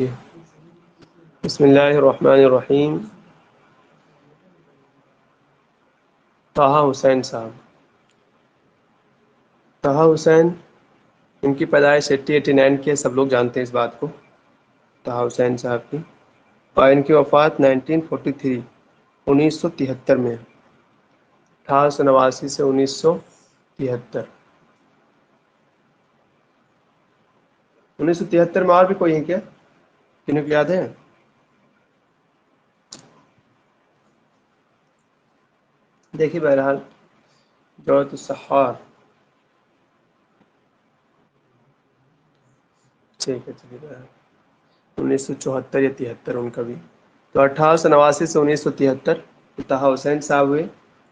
بسم اللہ الرحمن الرحیم. طه حسین صاحب. طه حسین ان کی پیدائش 89 کی ہے، سب لوگ جانتے ہیں اس بات کو، طه حسین صاحب کی. اور ان کی وفات 1943 1973 میں، 1889 سے 1973. 1973 میں اور بھی کوئی ہے کیا؟ کنہیں کو یاد ہے؟ دیکھیے بہرحال جوہرۃ السحار. ٹھیک ہے چلیے بہرحال 1974 یا 73 ان کا بھی. تو 1889 سے 1973 طه حسین صاحب ہوئے.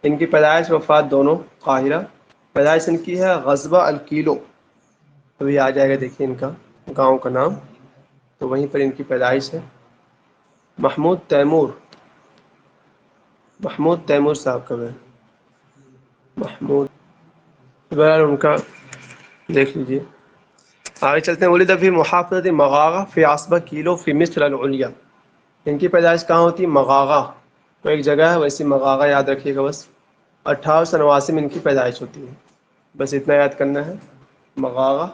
ان کی پیدائش وفات دونوں قاہرہ. پیدائش ان کی ہے غزوہ الکیلو، ابھی آ جائے گا دیکھیے ان کا گاؤں کا نام، تو وہیں پر ان کی پیدائش ہے. محمود تیمور صاحب کا ہے. محمود بہرحال ان کا دیکھ لیجیے. آگے چلتے ہیں. ولد فی محافظۃ مغاغہ فی عصبہ کیلو فی مصر العلیٰ. ان کی پیدائش کہاں ہوتی ہے؟ مغاغہ، تو ایک جگہ ہے ویسی مغاغہ یاد رکھیے گا بس. 1889 میں ان کی پیدائش ہوتی ہے، بس اتنا یاد کرنا ہے مغاغہ.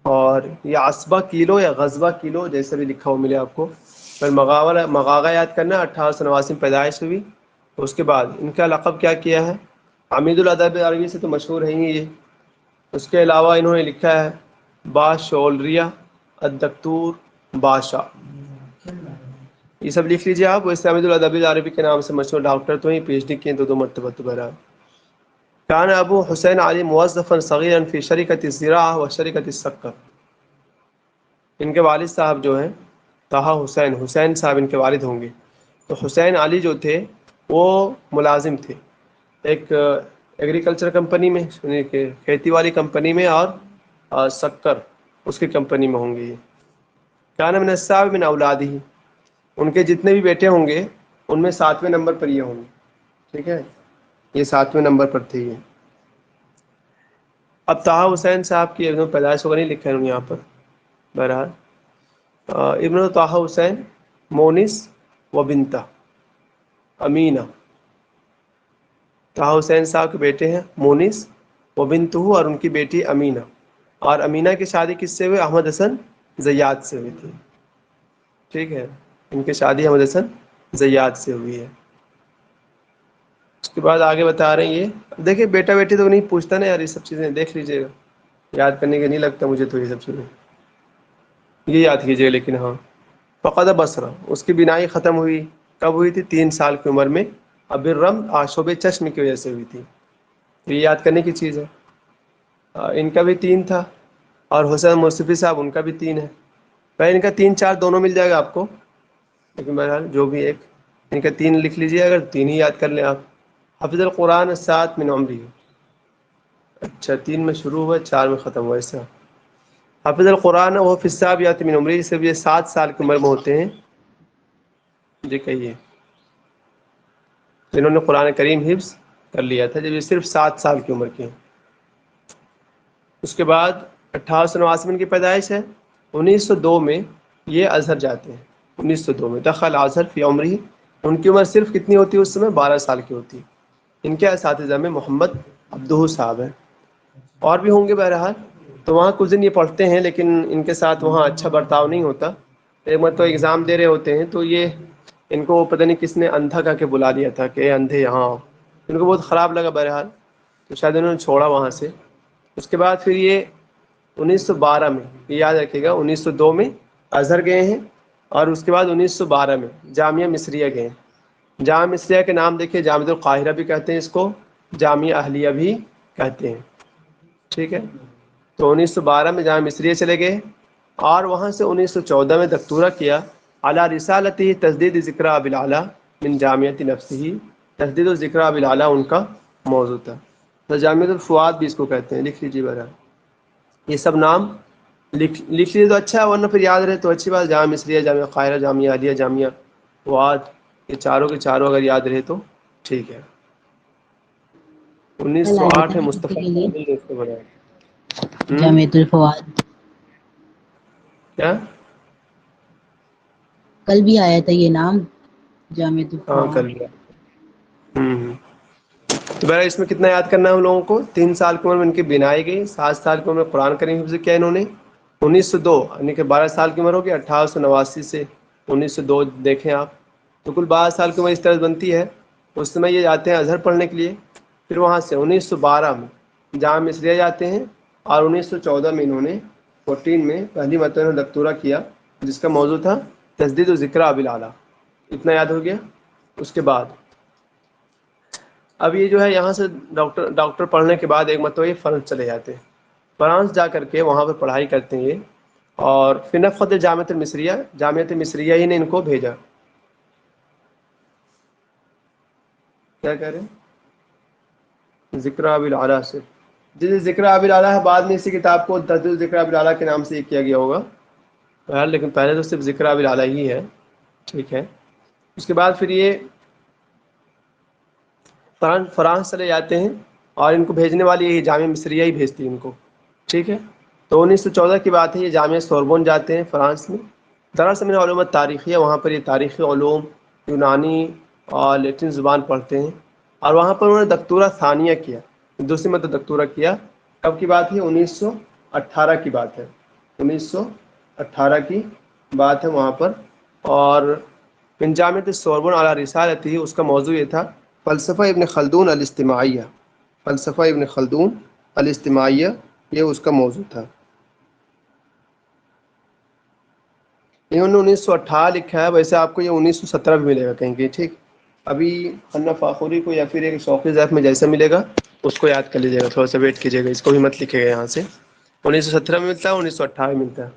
اور یہ عصبہ کیلو یا غزوہ کیلو جیسے بھی لکھا ہو ملے آپ کو، پھر مغاغہ یاد کرنا. 1889 میں پیدائش ہوئی. اس کے بعد ان کا لقب کیا کیا ہے؟ عمید الادب عربی سے تو مشہور ہے ہی یہ. اس کے علاوہ انہوں نے لکھا ہے باشولریہ الدکتور باشا، یہ سب لکھ لیجیے آپ. ویسے عمید الادب عربی کے نام سے مشہور ڈاکٹر تو ہی پی ایچ ڈی کیے 2 مرتبہ تو بہرحال. كان ابو حسین علی موظفا صغیرا فی شرکۃ الزراعہ و شرکۃ السکر. ان کے والد صاحب جو ہیں طه حسین صاحب ان کے والد ہوں گے. تو حسین علی جو تھے وہ ملازم تھے ایک ایگریکلچر کمپنی میں، کھیتی والی کمپنی میں، اور شکر اس کی کمپنی میں ہوں گے. یہ كان من الصعب من اولادہ، ان کے جتنے بھی بیٹے ہوں گے ان میں 7ویں نمبر پر یہ ہوں گے. ٹھیک ہے، یہ 7ویں نمبر پر تھے یہ. اب طه حسین صاحب کی پیدائش وغیرہ نہیں لکھا ہے یہاں پر. بہرحال ابن طه حسین مونس و بنتہ امینہ. طه حسین صاحب کے بیٹے ہیں مونس و بنتہ، اور ان کی بیٹی امینہ. اور امینہ کی شادی کس سے ہوئی؟ احمد حسن زیاد سے ہوئی تھی. ٹھیک ہے، ان کی شادی احمد حسن زیاد سے ہوئی ہے. اس کے بعد آگے بتا رہے ہیں یہ دیکھیے. بیٹا بیٹی تو نہیں پوچھتا نا یار، یہ سب چیزیں دیکھ لیجیے گا، یاد کرنے کا نہیں لگتا مجھے تو یہ سب چیزیں. یہ یاد کیجیے لیکن. ہاں فقد بصرہ، اس کی بینائی ختم ہوئی. کب ہوئی تھی؟ 3 سال کی عمر میں. ابرم آشوب چشم کی وجہ سے ہوئی تھی. یہ یاد کرنے کی چیز ہے. ان کا بھی 3 تھا، اور حسین موصفی صاحب ان کا بھی 3 ہے. پہلے ان کا 3 4 دونوں مل جائے گا آپ کو، لیکن بہرحال جو بھی ایک ان کا 3 لکھ لیجیے. اگر 3 ہی یاد کر لیں آپ. حفظ القرآن الساعۃ من عمرہ. اچھا 3 میں شروع ہوا 4 میں ختم ہوا ایسا. حفظ القرآن وہ فی السابعۃ من عمرہ، سے بھی 7 سال کی عمر میں ہوتے ہیں. جی کہیے. جنہوں نے قرآن کریم حفظ کر لیا تھا، جب یہ صرف 7 سال کی عمر کے ہیں. اس کے بعد 1889 میں ان کی پیدائش ہے. 1902 میں یہ ازہر جاتے ہیں. 1902 میں دخل ازہر فی عمرہ. ان کی عمر صرف کتنی ہوتی ہے اس سمے؟ 12 سال کی ہوتی ہے. ان کے اساتذہ میں محمد عبدہ صاحب ہیں، اور بھی ہوں گے بہرحال. تو وہاں کچھ دن یہ پڑھتے ہیں، لیکن ان کے ساتھ وہاں اچھا برتاؤ نہیں ہوتا. ایک مرتبہ ایگزام دے رہے ہوتے ہیں، تو یہ ان کو پتہ نہیں کس نے اندھا کہہ کے بلا دیا تھا کہ اے اندھے یہاں آؤ. ان کو بہت خراب لگا بہرحال، تو شاید انہوں نے چھوڑا وہاں سے. اس کے بعد پھر یہ 1912 میں، یہ یاد رکھیے گا، 1902 میں ازہر گئے ہیں. اور اس کے بعد 1912 میں جامعہ مصریہ گئے. جامعہ مصریہ کے نام دیکھیے، جامعۃ القاہرہ بھی کہتے ہیں اس کو، جامعہ اہلیہ بھی کہتے ہیں. ٹھیک ہے، تو 1912 میں جامعہ مصریہ چلے گئے. اور وہاں سے 1914 میں دکتورہ کیا علی رسالتہ تجدید ذکر ابی الاعلی من جامعۃ نفسہ. تجدید و ذکر ابی الاعلی ان کا موضوع تھا. تو جامعۃ الفؤاد بھی اس کو کہتے ہیں، لکھ لیجیے بہرحال. یہ سب نام لکھ لیجیے تو اچھا ہے، ورنہ پھر یاد رہے تو اچھی بات. جامعہ مصریہ، جامعہ قاہرہ، جامعہ اہلیہ، جامعہ فؤاد، یہ چاروں کے چاروں اگر یاد رہے تو ٹھیک ہے. کل آئے 1908 تھے ہے نا چھٹی مصطفیٰ کے لیے کامل نے اس کو بنایا. جامعۃ الفواد. کیا؟ کل بھی آیا تھا یہ نام جامعۃ ہاں القرآن۔ کل بھی تو بہرحال اس میں کتنا یاد کرنا ہے ہم لوگوں کو، 3 سال کی عمر میں ان کی بینائی گئی، 7 سال کی عمر میں قرآن کریم حفظ کیا انہوں نے، 1902 یعنی کہ 12 سال کی عمر ہوگی، 1889 سے 1902 دیکھیں آپ، تو کل 12 سال کی عمر اس طرح بنتی ہے۔ اس سمے یہ جاتے ہیں ازہر پڑھنے کے لیے، پھر وہاں سے 1912 میں جامعہ مصریہ جاتے ہیں، اور 1914 میں انہوں نے 14 میں پہلی مرتبہ دکتورہ کیا، جس کا موضوع تھا تجدید و ذکر ابی الاعلیٰ۔ اتنا یاد ہو گیا۔ اس کے بعد اب یہ جو ہے یہاں سے ڈاکٹر پڑھنے کے بعد ایک مرتبہ یہ فرانس چلے جاتے ہیں، فرانس جا کر کے وہاں پہ پڑھائی کرتے ہیں یہ، اور پھر نفقت جامعۃ المصریہ، جامعۃ مصریہ ہی نے ان کو بھیجا۔ کیا کہہ رہے ہیں؟ ذکر ابی الاعلیٰ سے، جس ذکر ابی الاعلیٰ ہے، بعد میں اسی کتاب کو تجدید ذکر ابی الاعلیٰ کے نام سے یہ کیا گیا ہوگا، لیکن پہلے تو صرف ذکر ابی الاعلیٰ ہی ہے، ٹھیک ہے۔ اس کے بعد پھر یہ فرانس چلے جاتے ہیں، اور ان کو بھیجنے والی یہی جامعہ مصریہ ہی بھیجتی ہے ان کو، ٹھیک ہے۔ تو 1914 کی بات ہے، یہ جامعہ سوربون جاتے ہیں فرانس میں، دراصل میں علوم تاریخی ہے، وہاں پر یہ تاریخی علوم، یونانی اور لیٹن زبان پڑھتے ہیں، اور وہاں پر انہوں نے دکتورہ ثانیہ کیا، دوسری مرتبہ دکتورہ کیا۔ کب کی بات ہے؟ 1918 کی بات ہے، 1918 کی بات ہے وہاں پر۔ اور من جامعۃ السوربون علی رسالتہ، اس کا موضوع یہ تھا فلسفہ ابن خلدون الاجتماعیہ، فلسفہ ابن خلدون الاجتماعیہ، یہ اس کا موضوع تھا۔ انہوں نے 1918 لکھا ہے، ویسے آپ کو یہ 1917 بھی ملے گا کہیں کہیں، ٹھیک۔ ابھی خنہ فاخوری کو یا پھر ایک شوقی ضعف میں جیسا ملے گا اس کو یاد کر لیجیے گا، تھوڑا سا ویٹ کیجیے گا، اس کو بھی مت لکھے گا یہاں سے۔ 1917 میں ملتا ہے، 1918 میں ملتا ہے۔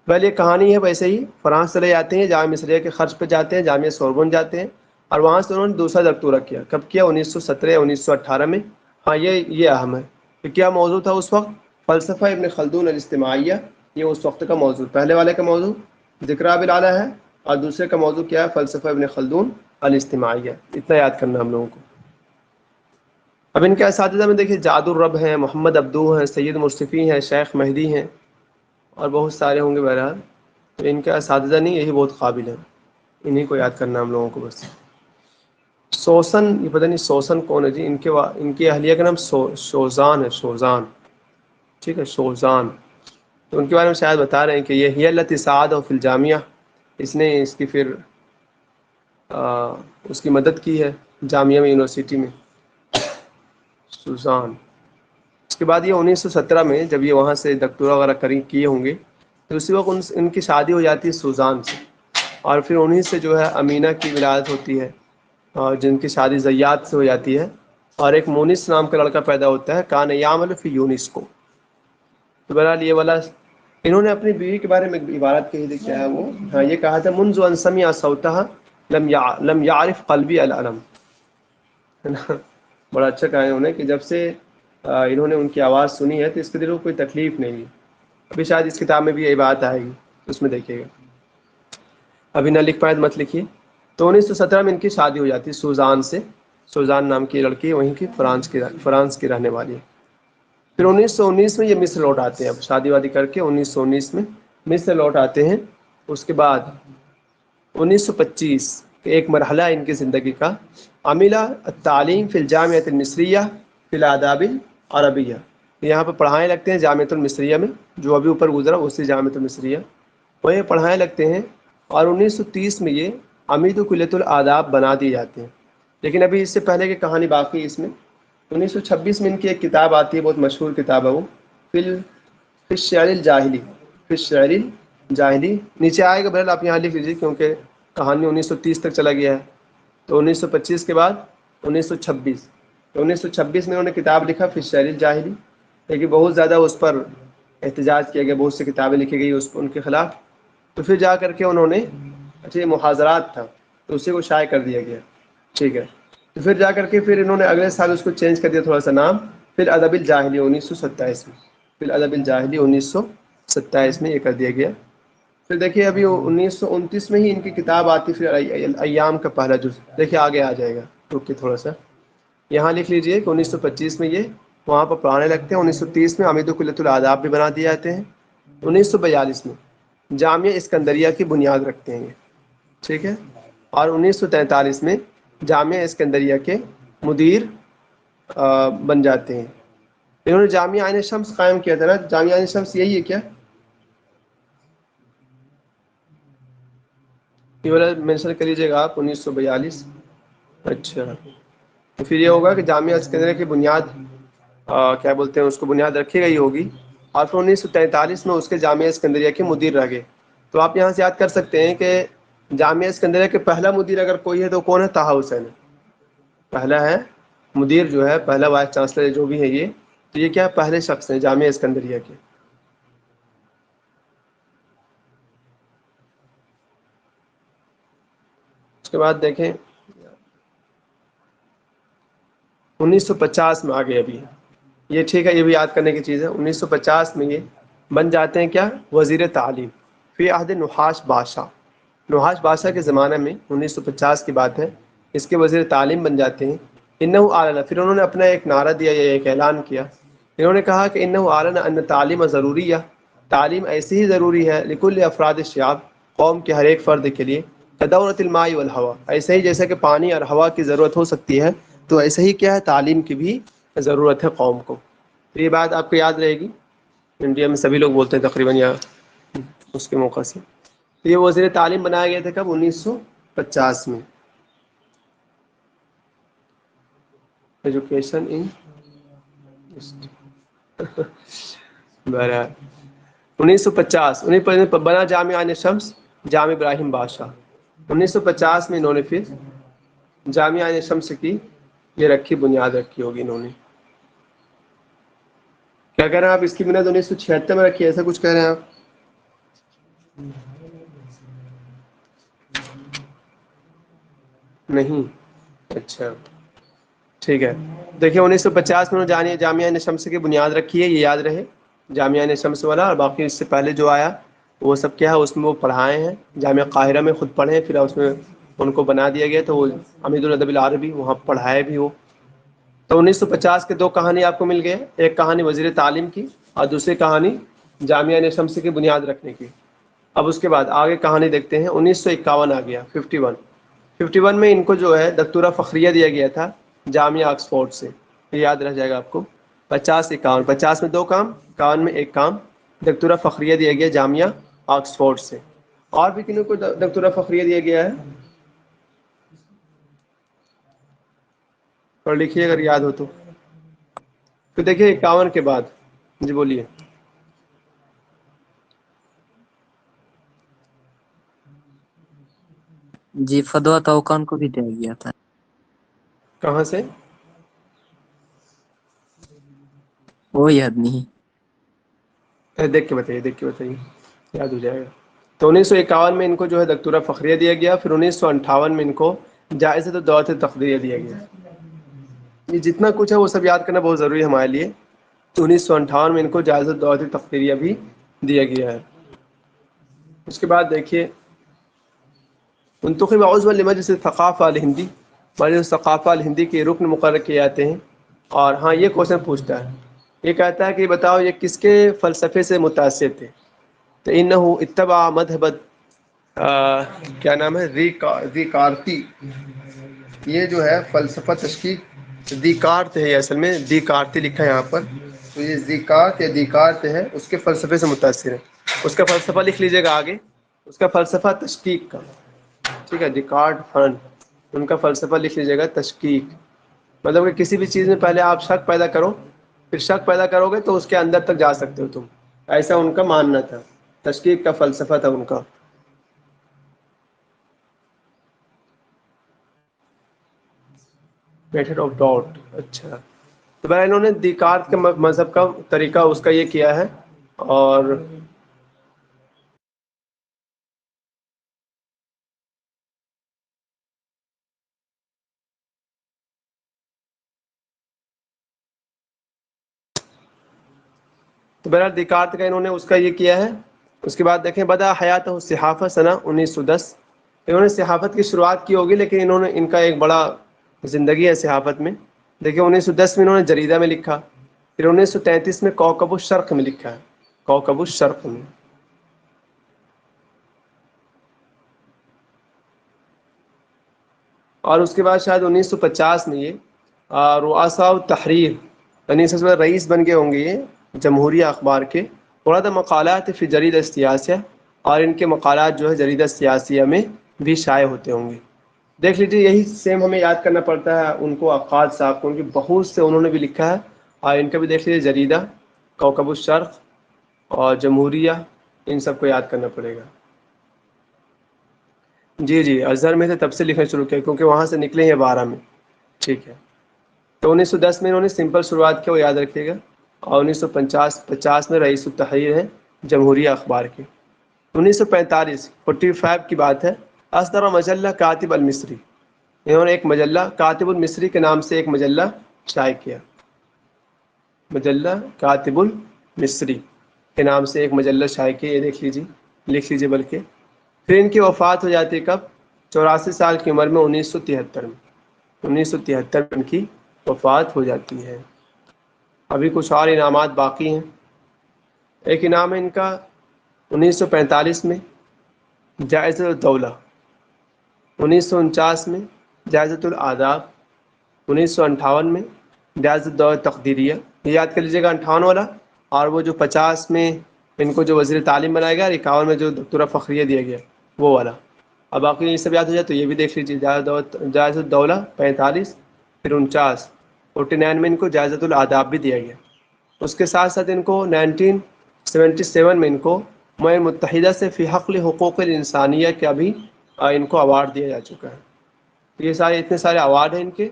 پہلے یہ کہانی ہے ویسے ہی، فرانس چلے جاتے ہیں، جامعہ مصریہ کے خرچ پہ جاتے ہیں، جامعہ سوربون جاتے ہیں، اور وہاں سے انہوں نے دوسرا دکتورہ کیا۔ کب کیا؟ 1917 یا 1918 میں۔ ہاں یہ اہم ہے کہ کیا موضوع تھا اس وقت؟ فلسفہ ابن خلدون الاجتماعیہ، یہ اس وقت کا موضوع۔ پہلے والے کا موضوع ذکر ابی الاعلیٰ ہے، اور دوسرے کا موضوع کیا ہے؟ فلسفہ ابن خلدون الاجتماعیہ۔ اتنا یاد کرنا ہم لوگوں کو۔ اب ان کے اساتذہ میں دیکھیے جاد الرب ہیں، محمد عبدو ہیں، سید مصطفی ہیں، شیخ مہدی ہیں، اور بہت سارے ہوں گے بہرحال۔ تو ان کے اساتذہ نہیں، یہی بہت قابل ہیں، انہیں کو یاد کرنا ہم لوگوں کو بس۔ سوسن، یہ پتہ نہیں سوسن کون ہے جی، ان کی اہلیہ کا نام شوزان ہے، شوزان، ٹھیک ہے، شوزان۔ تو ان کے بارے میں شاید بتا رہے ہیں کہ یہ ہی التی سعاد فی الجامعہ، اس نے اس کی پھر اس کی مدد کی ہے جامعہ میں، یونیورسٹی میں، سوزان۔ اس کے بعد یہ 1917 میں جب یہ وہاں سے دکتورہ وغیرہ کیے ہوں گے، تو اسی وقت ان کی شادی ہو جاتی ہے سوزان سے، اور پھر انہیں سے جو ہے امینہ کی ولادت ہوتی ہے، اور جن کی شادی زیات سے ہو جاتی ہے، اور ایک مونس نام کا لڑکا پیدا ہوتا ہے، کان یعمل فی یونس کو۔ تو بہرحال یہ والا انہوں نے اپنی بیوی کے بارے میں عبارت کہی تھی، کیا ہے وہ؟ ہاں، یہ کہا تھا منذ ان سمع صوتها لم يعرف قلبی الالم، ہے نا؟ بڑا اچھا کہا انہوں نے کہ جب سے انہوں نے ان کی آواز سنی ہے تو اس کے دل کو کوئی تکلیف نہیں ہے۔ ابھی شاید اس کتاب میں بھی یہ بات آئے گی، اس میں دیکھیے گا، ابھی نہ لکھ پائے مت لکھیے۔ تو 1917 میں ان کی شادی ہو جاتی ہے سوزان سے، سوزان نام کی لڑکی وہیں کی فرانس کی رہنے والی ہے۔ پھر 1919 میں یہ مصر لوٹ آتے ہیں، اب شادی وادی کر کے 1919 میں مصر لوٹ آتے ہیں۔ اس کے بعد 1925 ایک مرحلہ ان کی زندگی کا، عملہ التعلیم فی الجامعۃ المصریہ فی الآداب العربیہ، یہاں پہ پڑھائیں لگتے ہیں جامعۃ المصریہ میں، جو ابھی اوپر گزرا اسی جامعۃ المصریہ، وہیں پڑھائیں لگتے ہیں، اور 1930 میں یہ عمید کلیۃ الآداب بنا دیے جاتے ہیں۔ لیکن ابھی اس سے پہلے کی کہانی باقی ہے اس میں۔ 1926 میں ان کی ایک کتاب آتی ہے، بہت مشہور کتاب ہے وہ، فی الشعر الجاہلی، فی الشعر الجاہلی، نیچے آئے گا، بہرحال آپ یہاں لکھ لیجیے کیونکہ کہانی 1930 تک چلا گیا ہے۔ تو 1925 کے بعد 1926، تو 1926 میں انہوں نے کتاب لکھا فی الشعر الجاہلی، لیکن بہت زیادہ اس پر احتجاج کیا گیا، بہت سی کتابیں لکھی گئی ان کے خلاف۔ تو پھر جا کر کے انہوں نے، اچھا یہ محاضرات تھا تو اسی کو شائع کر دیا گیا، ٹھیک ہے۔ تو پھر جا کر کے پھر انہوں نے اگلے سال اس کو چینج کر دیا تھوڑا سا نام، پھر ادب الجاہلی 1927 میں، پھر ادب الجاہلی 1927 میں یہ کر دیا گیا۔ پھر دیکھیے ابھی 1929 میں ہی ان کی کتاب آتی، پھر ایام کا پہلا جز، دیکھیے آگے آ جائے گا، رکیے تھوڑا سا، یہاں لکھ لیجئے کہ 1925 میں یہ وہاں پر پڑھانے لگتے ہیں، 1930 میں عمید کلیۃ الآداب بھی بنا دیے جاتے ہیں، 1942 میں جامعہ اسکندریہ کی بنیاد رکھتے ہیں یہ، ٹھیک ہے، اور 1943 میں جامعہ اسکندریہ کے مدیر بن جاتے ہیں۔ انہوں نے جامعہ عین شمس قائم کیا تھا نا، جامعہ عین شمس یہی ہے کیا؟ یہ والا مینشن کر لیجیے گا آپ، 1942۔ اچھا، تو پھر یہ ہوگا کہ جامعہ اسکندریہ کی بنیاد کیا بولتے ہیں اس کو، بنیاد رکھی گئی ہوگی، اور پھر 1943 میں اس کے جامعہ اسکندریہ کے مدیر رہ گئے۔ تو آپ یہاں سے یاد کر سکتے ہیں کہ جامعہ اسکندریہ کے پہلا مدیر اگر کوئی ہے تو کون ہے؟ طٰہٰ حسین پہلا ہے مدیر، جو ہے پہلا وائس چانسلر جو بھی ہے یہ، تو یہ کیا پہلے شخص ہیں جامعہ اسکندریہ کے۔ اس کے بعد دیکھیں 1950 میں آ گئے ابھی، یہ ٹھیک ہے، یہ بھی یاد کرنے کی چیز ہے۔ 1950 میں یہ بن جاتے ہیں کیا؟ وزیر تعلیم فی عہد نحاس بادشاہ۔ نحاس بادشاہ کے زمانے میں 1950 کی بات ہے، اس کے وزیر تعلیم بن جاتے ہیں۔ انہو اعلن، پھر انہوں نے اپنا ایک نعرہ دیا یا ایک اعلان کیا، انہوں نے کہا کہ انہو اعلن ان تعلیم ضروریہ، تعلیم ایسی ہی ضروری ہے، لکل افراد الشعب، قوم کے ہر ایک فرد کے لیے، کدورۃ الماء والہوا، ایسے ہی جیسے کہ پانی اور ہوا کی ضرورت ہو سکتی ہے، تو ایسے ہی کیا ہے تعلیم کی بھی ضرورت ہے قوم کو۔ تو یہ بات آپ کو یاد رہے گی، انڈیا میں سبھی لوگ بولتے ہیں تقریباً، یا اس کے موقع سے۔ تو یہ وزیر تعلیم بنایا گیا تھا کب؟ 1950 میں۔ ایجوکیشن ان بہرحال 1950 بنا جامعہ عین شمس، جامع ابراہیم بادشاہ۔ 1950 میں انہوں نے پھر جامعہ عین شمس کی یہ رکھی، بنیاد رکھی ہوگی انہوں نے۔ کیا کہہ رہے ہیں آپ؟ اس کی بنیاد 1976 میں رکھی ہے، ایسا کچھ کہہ رہے ہیں آپ؟ نہیں، اچھا ٹھیک ہے۔ دیکھیں 1950 میں انہوں نے جامعہ عین شمس کی بنیاد رکھی ہے، یہ یاد رہے، جامعہ عین شمس والا، اور باقی اس سے پہلے جو آیا وہ سب کیا ہے، اس میں وہ پڑھائے ہیں، جامعہ قاہرہ میں خود پڑھے، پھر اس میں ان کو بنا دیا گیا، تو وہ امید الادب العربی وہاں پڑھائے بھی وہ۔ تو 1950 کے دو کہانی آپ کو مل گئے، ایک کہانی وزیر تعلیم کی اور دوسری کہانی جامعہ عین شمس کی بنیاد رکھنے کی۔ اب اس کے بعد آگے کہانی دیکھتے ہیں۔ 1951 آ گیا، 51 میں ان کو جو ہے دکتورہ فخریہ دیا گیا تھا جامعہ آکسفورڈ سے، یہ یاد رہ جائے گا آپ کو۔ 50 میں دو کام، 51 میں ایک کام، دکتورہ فخریہ دیا گیا جامعہ آکسفورڈ سے۔ اور بھی کنوں کو دکتورہ فخریہ دیا گیا ہے؟ اور لکھیے اگر یاد ہو تو دیکھیے 51 کے بعد، جی بولیے۔ جی فدوہ توقان کو بھی دیا گیا تھا۔ کہاں سے؟ وہی آدمی۔ دیکھ کے بتائیے، یاد ہو جائے گا۔ تو 1951 میں ان کو جو ہے دکتورہ فخریہ دیا گیا، پھر 1958 میں ان کو جائزۃ الدولت تقدیریہ دیا گیا۔ یہ جتنا کچھ ہے وہ سب یاد کرنا بہت ضروری ہے ہمارے لیے۔ تو 1958 میں ان کو جائزۃ الدولت تقدیریہ بھی دیا گیا ہے۔ اس کے بعد دیکھیے منتخب عضو لمجلس الثقافہ الہندی، مجلس الثقافہ الہندی کے رکن مقرر کیے جاتے ہیں۔ اور ہاں یہ کوشچن پوچھتا ہے، یہ کہتا ہے کہ بتاؤ یہ کس کے فلسفے سے متاثر تھے؟ تو انہو اتبع مذہب کیا نام ہے، دیکارتی، یہ جو ہے فلسفہ تشکیک دیکارت ہے، یہ اصل میں دیکارتی لکھا ہے یہاں پر، تو یہ دیکارت یا دیکارت ہے، اس کے فلسفے سے متاثر ہے۔ اس کا فلسفہ لکھ لیجئے گا آگے، اس کا فلسفہ تشکیک کا، ٹھیک ہے، دیکارت فرنٹ، ان کا فلسفہ لکھ لیجئے گا تشکیک، مطلب کہ کسی بھی چیز میں پہلے آپ شک پیدا کرو، پھر شک پیدا کرو گے تو اس کے اندر تک جا سکتے ہو تم، ایسا ان کا ماننا تھا، تشکیک کا فلسفہ تھا ان کا۔ میتھڈ آف ڈاؤٹ، اچھا، تو بہرحال انہوں نے دیکارت کے مذہب کا طریقہ اس کا یہ کیا ہے، اور تو بہرحال دیکارت کا انہوں نے اس کا یہ کیا ہے۔ اس کے بعد دیکھیں بدأ حیاتہ الصحافہ سنہ 1910، انہوں نے صحافت کی شروعات کی ہوگی، لیکن انہوں نے ان کا ایک بڑا زندگی ہے صحافت میں۔ دیکھیں 1910 میں انہوں نے جریدہ میں لکھا، پھر 1933 میں کوكب الشرق میں لکھا ہے، کوكب الشرق میں۔ اور اس کے بعد شاید 1950 میں یہ رؤساء التحریر، یعنی سب سے بڑا رئیس بن گئے ہوں گے یہ جمہوریہ اخبار کے. ورد مقالات فی جریدہ السیاسیہ، اور ان کے مقالات جو ہے جریدہ السیاسیہ میں بھی شائع ہوتے ہوں گے. دیکھ لیجیے یہی سیم ہمیں یاد کرنا پڑتا ہے ان کو، عقاد صاحب کو، ان کی بہت سے انہوں نے بھی لکھا ہے. اور ان کا بھی دیکھ لیجیے جریدہ کوکب الشرق اور جمہوریہ، ان سب کو یاد کرنا پڑے گا. جی جی ازہر میں سے تب سے لکھنا شروع کیا کیونکہ وہاں سے نکلے ہیں 12 میں. ٹھیک ہے. تو 1910 میں انہوں نے سمپل شروعات کیا، وہ یاد رکھیے گا. اور 1950 میں رئیس التحریر ہے جمہوریہ اخبار کے. 1945 کی بات ہے. اصدر مجلہ کاتب المصری، انہوں نے ایک مجلہ کاتب المصری کے نام سے ایک مجلہ شائع کیا. مجلہ کاتب المصری کے نام سے ایک مجلہ شائع کیا، یہ دیکھ لیجیے، لکھ لیجیے بلکہ. پھر ان کی وفات ہو جاتی ہے کب؟ 84 سال کی عمر میں 1973 میں. 1973 میں ان کی وفات ہو جاتی ہے. ابھی کچھ اور انعامات باقی ہیں. ایک انعام ہے ان کا 1945 میں جائزہ الدولہ، 1949 میں جائزۃ الآداب، 1958 میں جائزۃ الدولہ تقدیریہ، یہ یاد کر لیجیے گا 58 والا. اور وہ جو 50 میں ان کو جو وزیر تعلیم بنایا گیا، اور 51 میں جو دکتورہ فخریہ دیا گیا وہ والا. اب باقی یہ سب یاد ہو جائے تو یہ بھی دیکھ لیجیے. جائزۃ الدولہ 45، پھر 49 میں ان کو جائزۃ الآداب بھی دیا گیا. اس کے ساتھ ساتھ ان کو 1977 میں ان کو امم متحدہ سے فی حقل حقوق الانسانیہ کا بھی ان کو اوارڈ دیا جا چکا ہے. یہ سارے اتنے سارے اوارڈ ہیں ان کے.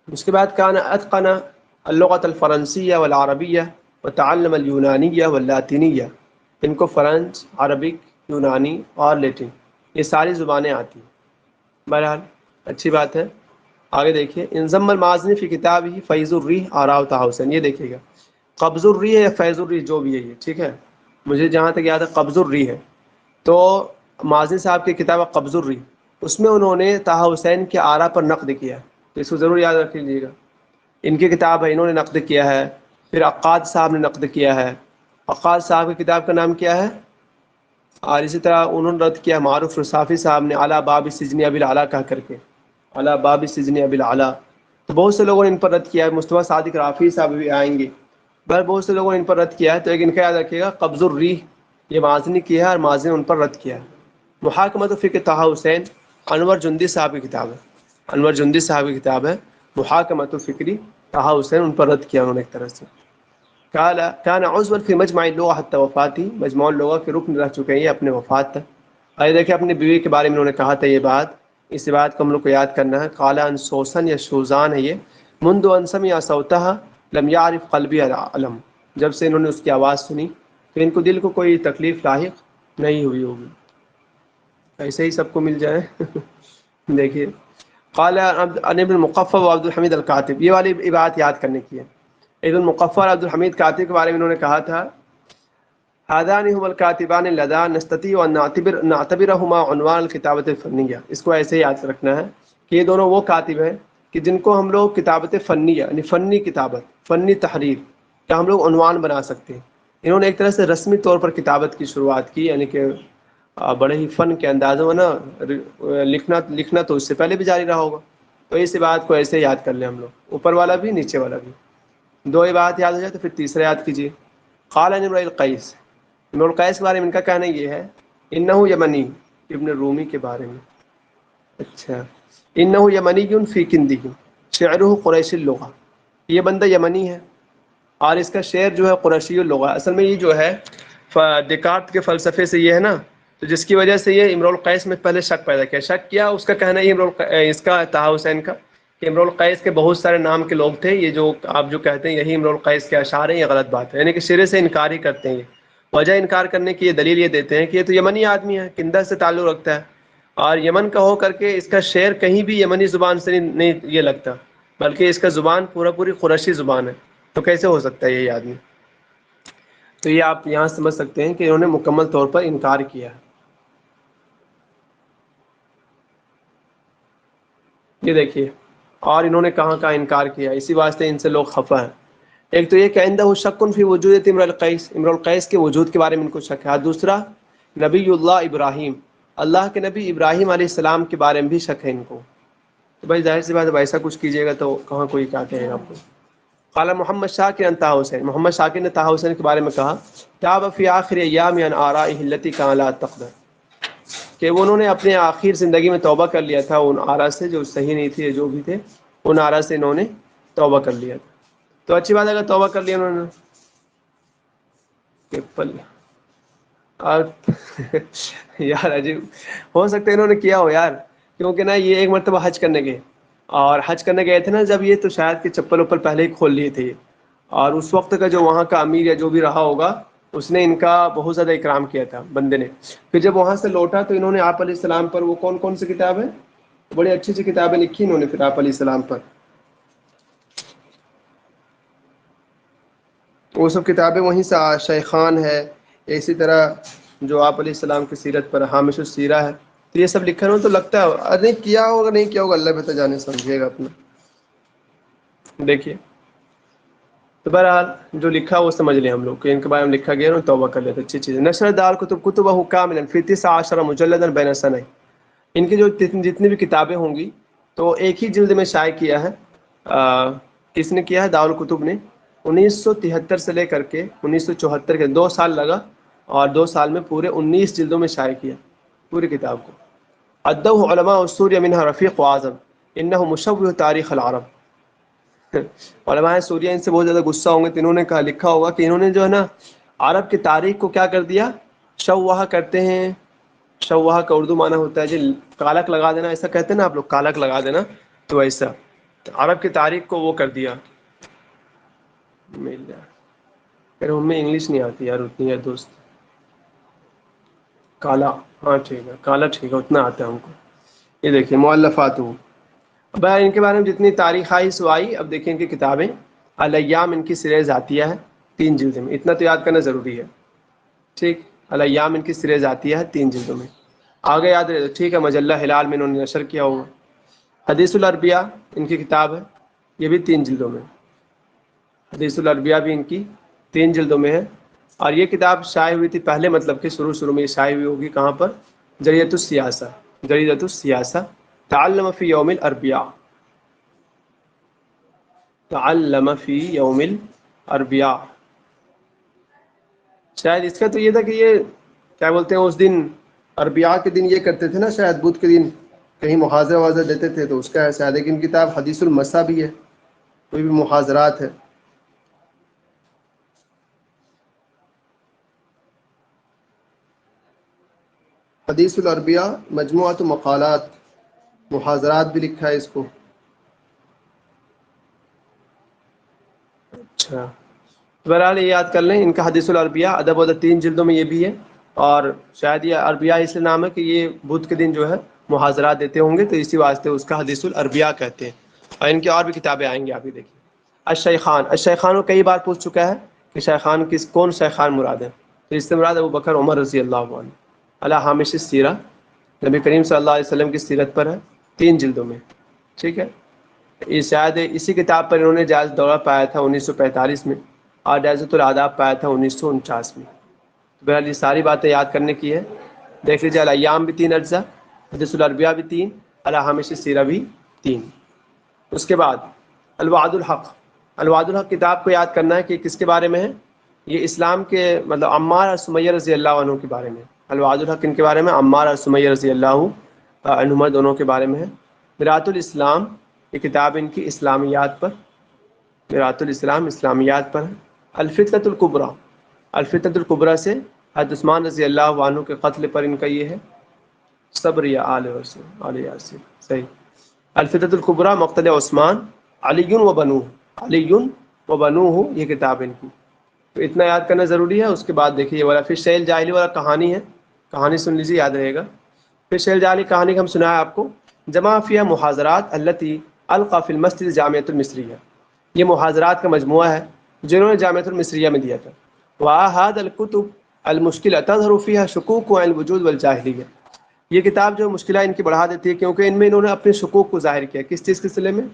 اس کے بعد کان اتقن اللغۃ الفرنسیہ والعربیہ وتعلم اليونانیہ واللاطینیہ، ان کو فرانس، عربک، یونانی اور لیٹن یہ ساری زبانیں آتی ہیں. بہرحال اچھی بات ہے. آگے دیکھیے. انضم المازنی فی کتاب ہی فیض الریح آراء طہ حسین، یہ دیکھیے گا قبض الریح ہے یا فیض الریح جو بھی ہے یہ، ٹھیک ہے. مجھے جہاں تک یاد ہے قبض الریح ہے. تو مازنی صاحب کی کتاب قبض الریح، اس میں انہوں نے طہ حسین کے آراء پر نقد کیا، تو اس کو ضرور یاد رکھ لیجیے گا. ان کی کتاب ہے، انہوں نے نقد کیا ہے. پھر عقاد صاحب نے نقد کیا ہے. عقاد صاحب کی کتاب کا نام کیا ہے؟ اور اسی طرح انہوں نے رد کیا معروف رصافی صاحب نے اعلیٰ باب سجن ابی الاعلیٰ کہہ کر کے، اعلیٰ باب سجن ابی الاعلیٰ. تو بہت سے لوگوں نے ان پر رد کیا ہے. مصطفیٰ صادق رافی صاحب بھی آئیں گے، بہت سے لوگوں نے ان پر رد کیا ہے. تو ایک ان کا یاد رکھیے گا قبض الریح، یہ مازنی کی ہے اور مازنی نے ان پر رد کیا ہے. محاکمۃ فقہ طہ حسین انور جندی صاحب کی کتاب ہے. انور جندی صاحب کی کتاب ہے محاکمۃ فکری طہ حسین، ان پر رد کیا انہوں نے ایک طرح سے. کان عضوا فی مجمع اللغہ حتی وفاتی، مجموع اللغہ کے رکن رہ چکے ہیں اپنے وفات تک. اور دیکھیں اپنی بیوی کے بارے میں انہوں نے کہا تھا یہ بات، اس بات کو ہم لوگ کو یاد کرنا ہے. قال ان سوسن یا شوزان ہے یہ، منذ ان سمع صوتها لم يعرف قلبی علم، جب سے انہوں نے اس کی آواز سنی تو ان کو دل کو کوئی تکلیف لاحق نہیں ہوئی ہوگی. ایسے ہی سب کو مل جائے. دیکھیے. قال ابن المقفع و عبد الحمید الکاتب، یہ والی بات یاد کرنے کی ہے. ابن المقفع اور عبد الحمید کاتب کے بارے میں انہوں نے کہا تھا هذان هم الكاتبان اللذان نستطيع ان نعتبرهما عنوان الكتابۃ الفنیہ. اس کو ایسے یاد رکھنا ہے کہ یہ دونوں وہ کاتب ہیں کہ جن کو ہم لوگ کتابت فنیہ یعنی فنی کتابت، فنی تحریر کا ہم لوگ عنوان بنا سکتے ہیں. انہوں نے ایک طرح سے رسمی طور پر کتابت کی شروعات کی، یعنی کہ بڑے ہی فن کے انداز میں نا. لکھنا تو اس سے پہلے بھی جاری رہا ہوگا. تو اس بات کو ایسے یاد کر لیں ہم لوگ، اوپر والا بھی نیچے والا بھی. دو بات یاد ہو جائے تو پھر تیسرا یاد کیجیے. قال امرؤ القیس، امرؤ القیس کے بارے میں ان کا کہنا یہ ہے انہ یمنی، ابن رومی کے بارے میں. اچھا. انہ یمنی فی کندہ شعرہ قریشی اللغہ، یہ بندہ یمنی ہے اور اس کا شعر جو ہے قریشی اللغہ. اصل میں یہ جو ہے دکارت کے فلسفے سے یہ ہے نا، تو جس کی وجہ سے یہ امرؤ القیس میں پہلے شک پیدا کیا. شک کیا اس کا کہنا یہ اس کا طہ حسین کا کہ امرؤ القیس کے بہت سارے نام کے لوگ تھے. یہ جو آپ جو کہتے ہیں یہی امرؤ القیس کے اشعار ہیں، یہ غلط بات ہے. یعنی کہ سرے سے انکار ہی کرتے ہیں. یہ وجہ انکار کرنے کی یہ دلیل یہ دیتے ہیں کہ یہ تو یمنی آدمی ہے، کندہ سے تعلق رکھتا ہے، اور یمن کا ہو کر کے اس کا شعر کہیں بھی یمنی زبان سے نہیں یہ لگتا، بلکہ اس کا زبان پوری قریشی زبان ہے. تو کیسے ہو سکتا ہے یہی آدمی؟ تو یہ آپ یہاں سمجھ سکتے ہیں کہ انہوں نے مکمل طور پر انکار کیا. یہ دیکھیے. اور انہوں نے کہاں کا انکار کیا، اسی واسطے ان سے لوگ خفا ہیں. ایک تو یہ کہ عندہ شک فی وجود امرؤ القیس، امرؤ القیس کے وجود کے بارے میں ان کو شک ہے. دوسرا نبی اللہ ابراہیم اللہ کے نبی ابراہیم علیہ السلام کے بارے میں بھی شک ہے ان کو. تو بھائی ظاہر سی بات ہے ایسا کچھ کیجیے گا تو کہاں کوئی کیا کہے گا آپ کو. قال محمد شاکر ان طہ حسین، محمد شاکر نے طہ حسین کے بارے میں کہا تاب فی آخر ایام عن آرائہ التی کان لا تقدر، کہ انہوں نے اپنے آخر زندگی میں توبہ کر لیا تھا ان آراء سے جو صحیح نہیں تھی، جو بھی تھے ان آراء سے انہوں نے توبہ کر لیا تھا. تو اچھی بات ہے اگر توبہ کر لیا انہوں نے. کہ پل اور یار عجیب ہو سکتا ہے انہوں نے کیا ہو یار، کیونکہ نا یہ ایک مرتبہ حج کرنے گئے، اور حج کرنے گئے تھے نا جب یہ، تو شاید کہ چپل وپل پہلے ہی کھول لیے تھے یہ. اور اس وقت کا جو وہاں کا امیر یا جو بھی رہا ہوگا اس نے ان کا بہت زیادہ اکرام کیا تھا بندے نے. پھر جب وہاں سے لوٹا تو انہوں نے آپ علیہ السلام پر وہ کون کون سی کتاب ہے، بڑی اچھی اچھی کتابیں لکھی انہوں نے پھر آپ علیہ السلام پر. وہ سب کتابیں وہیں سے شیخان ہے، اسی طرح جو آپ علیہ السلام کی سیرت پر حامش السیرہ ہے. تو یہ سب لکھا ہوا تو لگتا ہے نہیں کیا ہوگا، نہیں کیا ہوگا اللہ بہتر جانے، سمجھیے گا اپنا. دیکھیے تو بہرحال جو لکھا وہ سمجھ لیں ہم لوگ کہ ان کے بارے میں لکھا گیا، توبہ کر لیتے اچھی چیز ہے. نشر دار کتب کتبہ کاملا فی 19 مجلدا بین سنہ، ان کی جو جتنی بھی کتابیں ہوں گی تو ایک ہی جلد میں شائع کیا ہے. کس نے کیا ہے؟ دارالکتب نے. 1973 سے لے کر کے 1974 کے 2 سال لگا، اور 2 سال میں پورے 19 جلدوں میں شائع کیا پوری کتاب کو. ادوہ علماء سوریہ منہا رفیق اعظم انہ مشوہ تاریخ العرب. علماء سوریہ ان سے بہت زیادہ غصہ ہوں گے، تو انہوں نے کہا، لکھا ہوگا کہ انہوں نے جو ہے نا عرب کی تاریخ کو کیا کر دیا، شوہ کرتے ہیں. شوہ کا اردو معنی ہوتا ہے جی کالک لگا دینا، ایسا کہتے ہیں نا آپ لوگ، کالک لگا دینا. تو ایسا عرب کی تاریخ کو وہ کر دیا. مل جائے پھر ہمیں انگلش نہیں آتی یار اتنی ہے دوست. کالا، ہاں ٹھیک ہے، کالا ٹھیک ہے، اتنا آتا ہے ہم کو. یہ دیکھیے مؤلفات ہوں، اب ان کے بارے میں جتنی تاریخ آئی سو آئی. اب دیکھیں ان کی کتابیں. الایام ان کی سیرہ ذاتیہ ہے 3 جلد میں، اتنا تو یاد کرنا ضروری ہے. ٹھیک، الایام ان کی سیرہ ذاتیہ ہے 3 جلدوں میں. آگے یاد رہے ٹھیک ہے. مجلہ ہلال میں انہوں نے نشر کیا ہوگا. حدیث الاربعاء ان کی کتاب ہے، یہ بھی 3 جلدوں میں. حدیث الاربعاء بھی ان کی 3 جلدوں میں ہے. اور یہ کتاب شائع ہوئی تھی پہلے، مطلب کہ شروع میں یہ شائع ہوئی ہوگی کہاں پر؟ جریدۃ السیاسہ. جریدۃ السیاسہ تعلم فی یوم الاربعاء، تعلم فی یوم الاربعاء. شاید اس کا تو یہ تھا کہ یہ کیا بولتے ہیں اس دن اربعاء کے دن یہ کرتے تھے نا، شاید بدھ کے دن کہیں محاضرہ وازہ دیتے تھے، تو اس کا ہے شاید. لیکن کتاب حدیث المسا بھی ہے، کوئی بھی محاضرات ہے. حدیث الاربعاء مجموعۃ مقالات، محاضرات بھی لکھا ہے اس کو. اچھا بہرحال یہ یاد کر لیں ان کا حدیث الاربعاء ادب و 3 جلدوں میں یہ بھی ہے. اور شاید یہ اربعاء اس لیے نام ہے کہ یہ بدھ کے دن جو ہے محاضرات دیتے ہوں گے، تو اسی واسطے اس کا حدیث الاربعاء کہتے ہیں. اور ان کی اور بھی کتابیں آئیں گی، آپ بھی دیکھیں. الشیخان، الشیخان کو کئی بار پوچھ چکا ہے کہ شیخان کون شیخان مراد ہے. تو اس سے مراد ابو بکر عمر رضی اللہ عنہ. علی حامش السیرہ، نبی کریم صلی اللہ علیہ وسلم کی سیرت پر ہے 3 جلدوں میں. ٹھیک ہے. یہ شاید اسی کتاب پر انہوں نے جائزہ دورہ پایا تھا 1945 میں، اور جائزۃ الآداب پایا تھا 1949 میں. بہرحال یہ ساری باتیں یاد کرنے کی ہے. دیکھ لیجیے الایام بھی 3 اجزاء، حدیث الاربعاء بھی 3، علی حامش السیرہ بھی 3. اس کے بعد الوعد الحق. الوعد الحق کتاب کو یاد کرنا ہے کہ کس کے بارے میں ہے. یہ اسلام کے مطلب عمار اور سمیہ رضی اللہ عنہ کے بارے میں. الوعد الحق ان کے بارے میں عمار اور سمیہ رضی اللہ عنہما دونوں کے بارے میں ہے. میراث الاسلام، یہ کتاب ان کی اسلامیات پر، میراث الاسلام اسلامیات پر ہے. الفتنۃ الکبریٰ، الفتنۃ الکبریٰ سے حضرت عثمان رضی اللہ عنہ کے قتل پر ان کا یہ ہے. صبر یا آل یاسر، صحیح. الفتنۃ الکبریٰ مقتل عثمان، علی و بنوہ، علی و بنوہ، یہ کتاب ان کی. تو اتنا یاد کرنا ضروری ہے. اس کے بعد دیکھیے والا پھر شیل جاہلی والا کہانی ہے، کہانی سن لیجیے، یاد رہے گا. پھر شیل جاہلی کہانی کا ہم سنا ہے آپ کو. جمع فیہا محاضرات التی القی فی المسجد جامعۃ المصریہ، یہ محاضرات کا مجموعہ ہے جنہوں نے جامعۃ المصریہ میں دیا تھا. وہذا الکتب المشکلہ تظہر فیہا شکوک عن الوجود والجاہلیہ، یہ کتاب جو مشکلہ ان کی بڑھا دیتی ہے کیونکہ ان میں انہوں نے اپنے شکوک کو ظاہر کیا. کس چیز کے سلسلے میں؟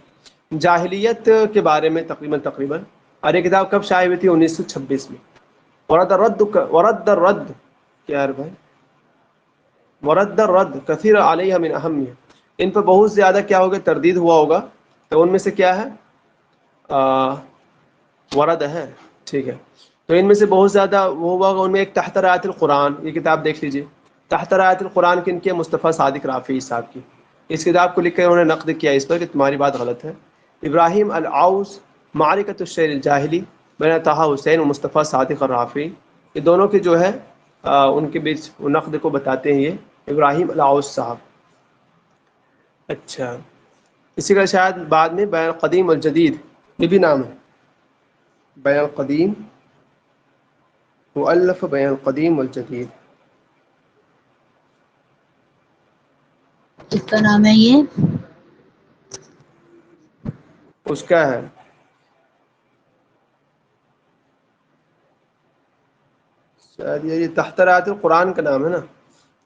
جاہلیت کے بارے میں تقریباً. اور یہ کتاب کب شائع ہوئی تھی؟ 1926 میں. ورد الرد کیا ہے بھائی؟ ورد الرد کثیر علیہ من اہمیہ، ان پر بہت زیادہ کیا ہوگا تردید ہوا ہوگا، تو ان میں سے کیا ہے ورد ہے، ٹھیک ہے، تو ان میں سے بہت زیادہ وہ ہوا ہوگا، ان میں ایک تحت رعایت القرآن، یہ کتاب دیکھ لیجیے، تحت رعایت القرآن کن کی ہے؟ مصطفیٰ صادق رافعی صاحب کی، اس کتاب کو لکھ کر انہوں نے نقد کیا اس پر کہ تمہاری بات غلط ہے۔ ابراہیم العوض معرکۃ الشعر الجاہلی بین طہ حسین و مصطفیٰ صادق الرافعی، یہ دونوں کے جو ہے ان کے بیچ وہ نقد کو بتاتے ہیں یہ ابراہیم العوض صاحب۔ اچھا، اسی کا شاید بعد میں بیان القدیم والجدید یہ بھی نام ہے، بیان القدیم، مؤلف بیان القدیم والجدید، کس کا نام ہے یہ؟ اس کا ہے شاید یہ تحت رعایت القرآن کا نام ہے نا،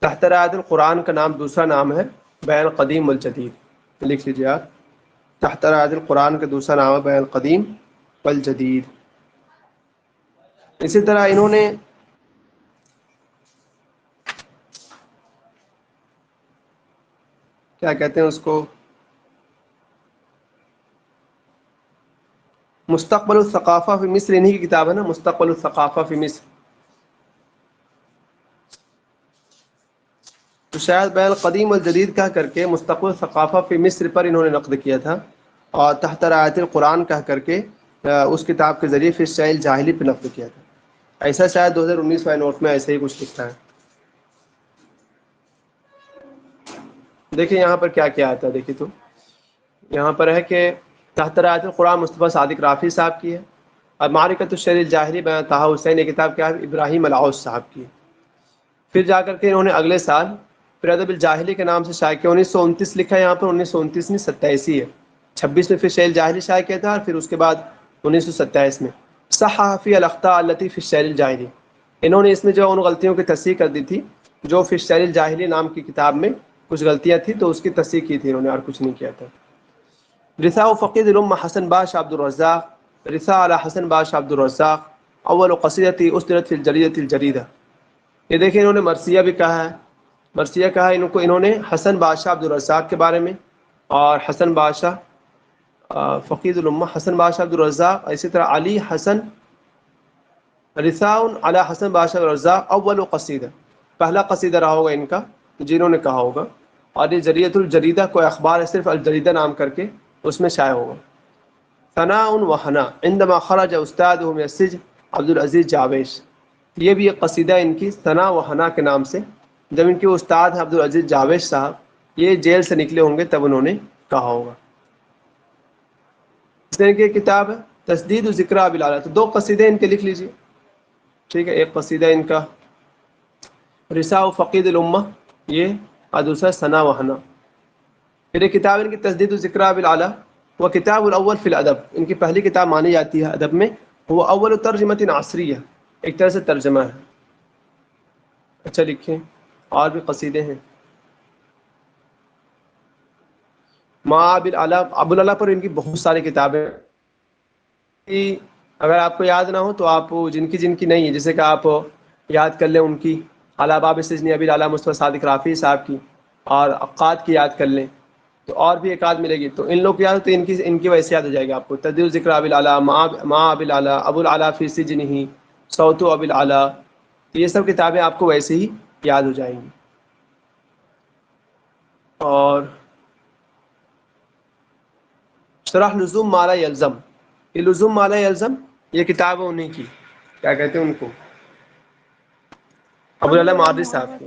تحت رعایت القرآن کا نام دوسرا نام ہے بیان القدیم والجدید، لکھ لیجیے آپ، تحت رعایت القرآن کا دوسرا نام ہے بیان القدیم والجدید۔ اسی طرح انہوں نے کیا کہتے ہیں اس کو، مستقبل الثقافہ فی مصر، انہی کی کتاب ہے نا، مستقبل الثقافہ فی مصر، تو شاید بیان القدیم والجدید کہہ کر کے مستقبل الثقافہ فی مصر پر انہوں نے نقد کیا تھا، اور تحت رعایت القرآن کہہ کر کے اس کتاب کے ذریعے فی الشیء الجاہلی پہ نقد کیا تھا، ایسا شاید 2019 والے نوٹ میں ایسے ہی کچھ لکھتا ہے۔ دیکھیں یہاں پر کیا کیا آتا ہے، دیکھیں تو یہاں پر ہے کہ تحت رعایت القرآن مصطفیٰ صادق رافعی صاحب کی ہے، اور معرکۃ الشعر الجاہلی بیان طہ حسین، یہ کتاب کیا ہے؟ ابراہیم العوض صاحب کی ہے۔ پھر جا کر کے انہوں نے اگلے سال پھر ادب الجاہلی کے نام سے شائع کیا، 1929 لکھا ہے یہاں پر، 1929 نہیں 27 ہی ہے، 26 میں پھر شعر الجاہلی شائع کیا تھا، اور پھر اس کے بعد 1927 میں صحح فی الاخطاء التی فی الشعر الجاہلی، انہوں نے اس میں جو ان غلطیوں کی تصحیح کر دی تھی جو فی الشعر الجاہلی نام کی کتاب میں کچھ غلطیاں تھیں، تو اس کی تصحیح کی تھی انہوں نے، اور کچھ نہیں کیا تھا۔ رثاء فقید الامہ حسن باشا عبد الرزاق، رثاء علی حسن باشا عبد الرزاق، اول قصیدتی اصدرت فی الجریدۃ الجریدہ، یہ دیکھیں انہوں نے مرثیہ بھی کہا ہے، مرثیہ کہا ہے انہوں نے حسن بادشاہ عبد الرزاق کے بارے میں، اور حسن بادشاہ فقید الامہ حسن بادشاہ عبد الرزاق، اسی طرح علی حسن رثاء علی حسن بادشاہ عبد الرزاق اول قصیدہ، پہلا قصیدہ رہا ہوگا ان کا جنہوں نے کہا ہوگا، اور یہ جریدۃ الجریدہ کوئی اخبار ہے صرف الجریدہ نام کر کے اس میں شائع ہوگا۔ ثناء و حنا عندما خرج استاذہ من السجن عبد العزیز جاویش، یہ بھی ایک قصیدہ ان کی ثناء و حنا کے نام سے، جب ان کے استاد عبد العزیز جاویش صاحب یہ جیل سے نکلے ہوں گے تب انہوں نے کہا ہوگا۔ اس طرح کی کتاب ہے تسدید و ذکر ابی الاعلیٰ، تو 2 قصیدے ان کے لکھ لیجیے، ٹھیک ہے، ایک قصیدہ ان کا رثاء و فقید الامہ یہ، اور دوسرا ثناء و حنا۔ پھر ایک کتاب ان کی تسدید و ذکر ابی الاعلیٰ، وہ کتاب الاول فی الادب، ان کی پہلی کتاب مانی جاتی ہے ادب میں، وہ اول ترجمۃ عصریہ، ایک طرح سے ترجمہ ہے۔ اچھا لکھیں، اور بھی قصیدے ہیں، ما ابی الاعلیٰ، ابو الاعلیٰ پر ان کی بہت ساری کتابیں، اگر آپ کو یاد نہ ہو تو آپ جن کی نہیں ہے، جیسے کہ آپ یاد کر لیں ان کی علی باب السجن ابی الاعلیٰ مصطفیٰ صادق رافعی صاحب کی، اور عقاد کی یاد کر لیں تو اور بھی ایک آدھ ملے گی، تو ان لوگ کی یاد تو ان کی وجہ سے یاد ہو جائے گا آپ کو، تسدید ذکر ابی الاعلیٰ، ما ابی الاعلیٰ، ابو الاعلیٰ فی سجنہ، صوت ابی الاعلیٰ، تو یہ سب کتابیں آپ کو ویسے ہی یاد ہو جائیں گی۔ اور شرح لزوم ما لا یلزم، یہ لزوم ما لا یلزم یہ کتاب ہے انہیں کی، کیا کہتے ہیں ان کو، ابو الاعلیٰ مارری صاحب کی،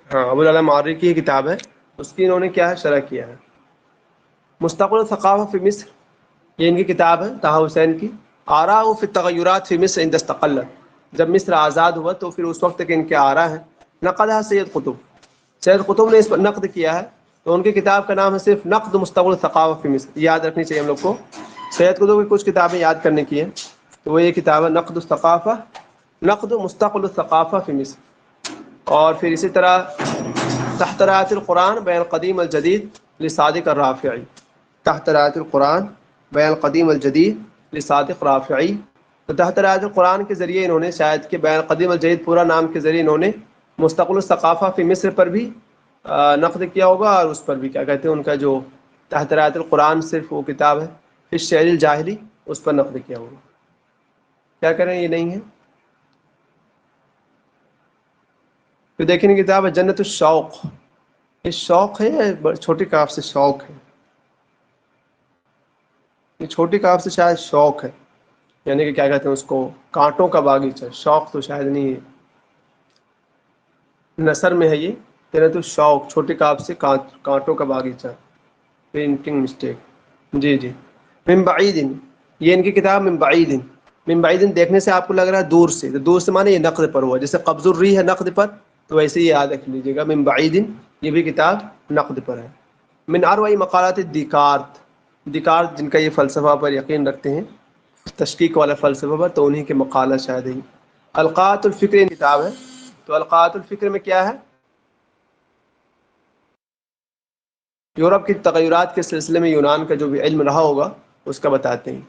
ہاں ابو الاعلیٰ مارری کی کتاب ہے، اس کی انہوں نے کیا ہے شرح کیا ہے۔ مستقبل الثقافہ فی مصر، یہ ان کی کتاب ہے طہ حسین کی، آراء فی التغیرات فی مصر عند استقلت، جب مصر آزاد ہوا تو پھر اس وقت کے ان کے آراء ہیں، نقدہ سید قطب، سید قطب نے اس پر نقد کیا ہے، تو ان کی کتاب کا نام ہے صرف نقد مستقبل الثقافہ فی مصر، یاد رکھنی چاہیے ہم لوگ کو، سید قطب کی کچھ کتابیں یاد کرنے کی ہیں، تو وہ یہ کتاب ہے نقد الثقافہ، نقد مستقبل الثقافہ فی مصر۔ اور پھر اسی طرح تحت رعایت القرآن بین القدیم الجدید لصادق الرافعی، تحت رعایت القرآن بین القدیم الجدید لصادق رافعی، تو تحت رعایت القرآن کے ذریعے انہوں نے شاید کہ بین القدیم الجدید پورا نام کے ذریعے انہوں نے مستقل الثقافہ فی مصر پر بھی نقد کیا ہوگا، اور اس پر بھی کیا کہتے ہیں ان کا جو تحت رعایت القرآن صرف وہ کتاب ہے فی الشعر الجاہلی، اس پر نقد کیا ہوگا. کیا کریں، یہ نہیں ہے. پھر دیکھیں کتاب ہے جنت الشوق. یہ شوق ہے یا چھوٹی کاف سے شوق ہے؟ یہ چھوٹی کاف سے شاید شوق ہے، یعنی کہ کیا کہتے ہیں اس کو، کانٹوں کا باغیچہ. شوق تو شاید نہیں ہے، نثر میں ہے یہ جنت الشوق، چھوٹی کاف سے کانٹوں کا باغیچہ. Printing mistake. جی جی. من بعید، یہ ان کی کتاب من بعید. من بعید دیکھنے سے آپ کو لگ رہا ہے دور سے، تو دور سے مانے یہ نقد پر ہوا، جیسے قبض الری ہے نقد پر، تو ویسے ہی یاد رکھ لیجیے گا من بعید یہ بھی کتاب نقد پر ہے. من اروع مقالات دیکارت، دیکارت جن کا یہ فلسفہ پر یقین رکھتے ہیں، تشکیک والا فلسفہ پر، تو انہی کے مقالہ شاید ہی. القاۃ الفکر کتاب ہے. تو القاۃ الفکر میں کیا ہے؟ یورپ کی تغیرات کے سلسلے میں یونان کا جو بھی علم رہا ہوگا اس کا بتاتے ہیں.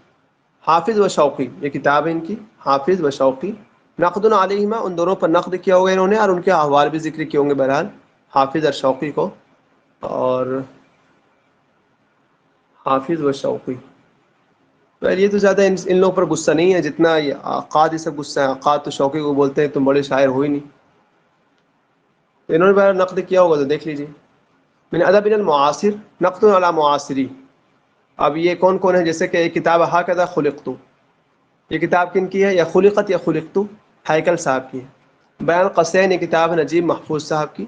حافظ و شوقی، یہ کتاب ہے ان کی، حافظ و شوقی. نقد علیہما، ان دونوں پر نقد کیا ہوگا انہوں نے، اور ان کے احوال بھی ذکر کیے ہوں گے بہرحال حافظ اور شوقی کو. اور حافظ و شوقی، یہ تو زیادہ ان لوگوں پر غصہ نہیں ہے جتنا یہ عقاد یہ سب غصہ ہے. عقاد تو شوقی کو بولتے ہیں تم بڑے شاعر ہو ہی نہیں. انہوں نے بہرحال نقد کیا ہوگا تو دیکھ لیجیے. من ادب المعاصر نقد علی معاصری. اب یہ کون کون ہے، جیسے کہ ایک کتاب ہاکذا خلقت، یہ کتاب کن کی ہے؟ یا خلقت یا خلقت، ہیکل صاحب کی ہے. بیان القصین، یہ کتاب ہے نجیب محفوظ صاحب کی.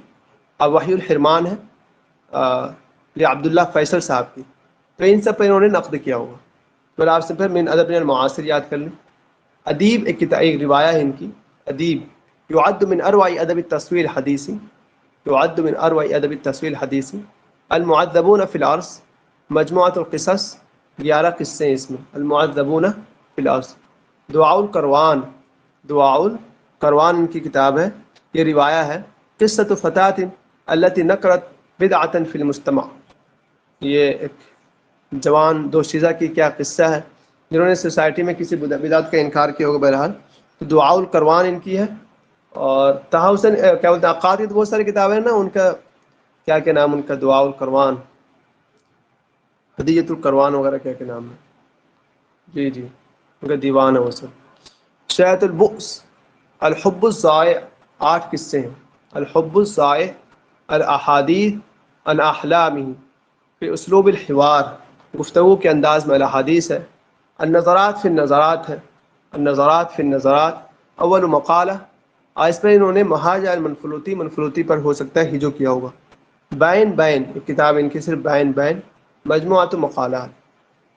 اب وحی الحرمان ہے یہ عبداللہ فیصل صاحب کی. تو ان سب پہ انہوں نے نقد کیا ہوگا. تو آپ سے پھر من ادب المعاصر یاد کر لیں. ادیب ایک کتاب، ایک روایہ ہے ان کی. ادیب یعد من اروع ادب التصویر الحدیثی، يعد من اروع ادب التصویر الحدیثی. المعذبون فی العرض، مجموعۃ القصص، 11 قصے ہیں اس میں. المعذبون فی العرض. دعاء الکروان، دعاء الکروان ان کی کتاب ہے، یہ روایہ ہے. قصۃ فتاة التي نکرت بدعة فی المجتمع، یہ ایک جوان دوشیزہ کی کیا قصہ ہے جنہوں نے سوسائٹی میں کسی بدعت کا انکار کیا ہوگا بہرحال. تو دعاء الکروان ان کی ہے. اور طہ حسین کیا بولتے ہیں، عقاد کی تو بہت ساری کتابیں ہیں نا، ان کا کیا کیا نام ان کا، دعاء الکروان، ہدیۃ الکروان وغیرہ کیا کیا نام ہے. جی جی، ان کا دیوان ہے وہ سب. شیعۃ البؤس، الحب الضائع، 8 قصے ہیں. الحب الضائع، الاحادیث عن احلامہ فی اسلوب الحوار، گفتگو کے انداز میں الاحادیث ہے. النظرات فی النظرات ہے، النظرات فی النظرات. اول مقالہ، اس پر انہوں نے محاج المنفلوطی، منفلوطی پر ہو سکتا ہے ہجو کیا ہوگا. بین بین، ایک کتاب ان کی صرف بین بین. مجموعۃ مقالات.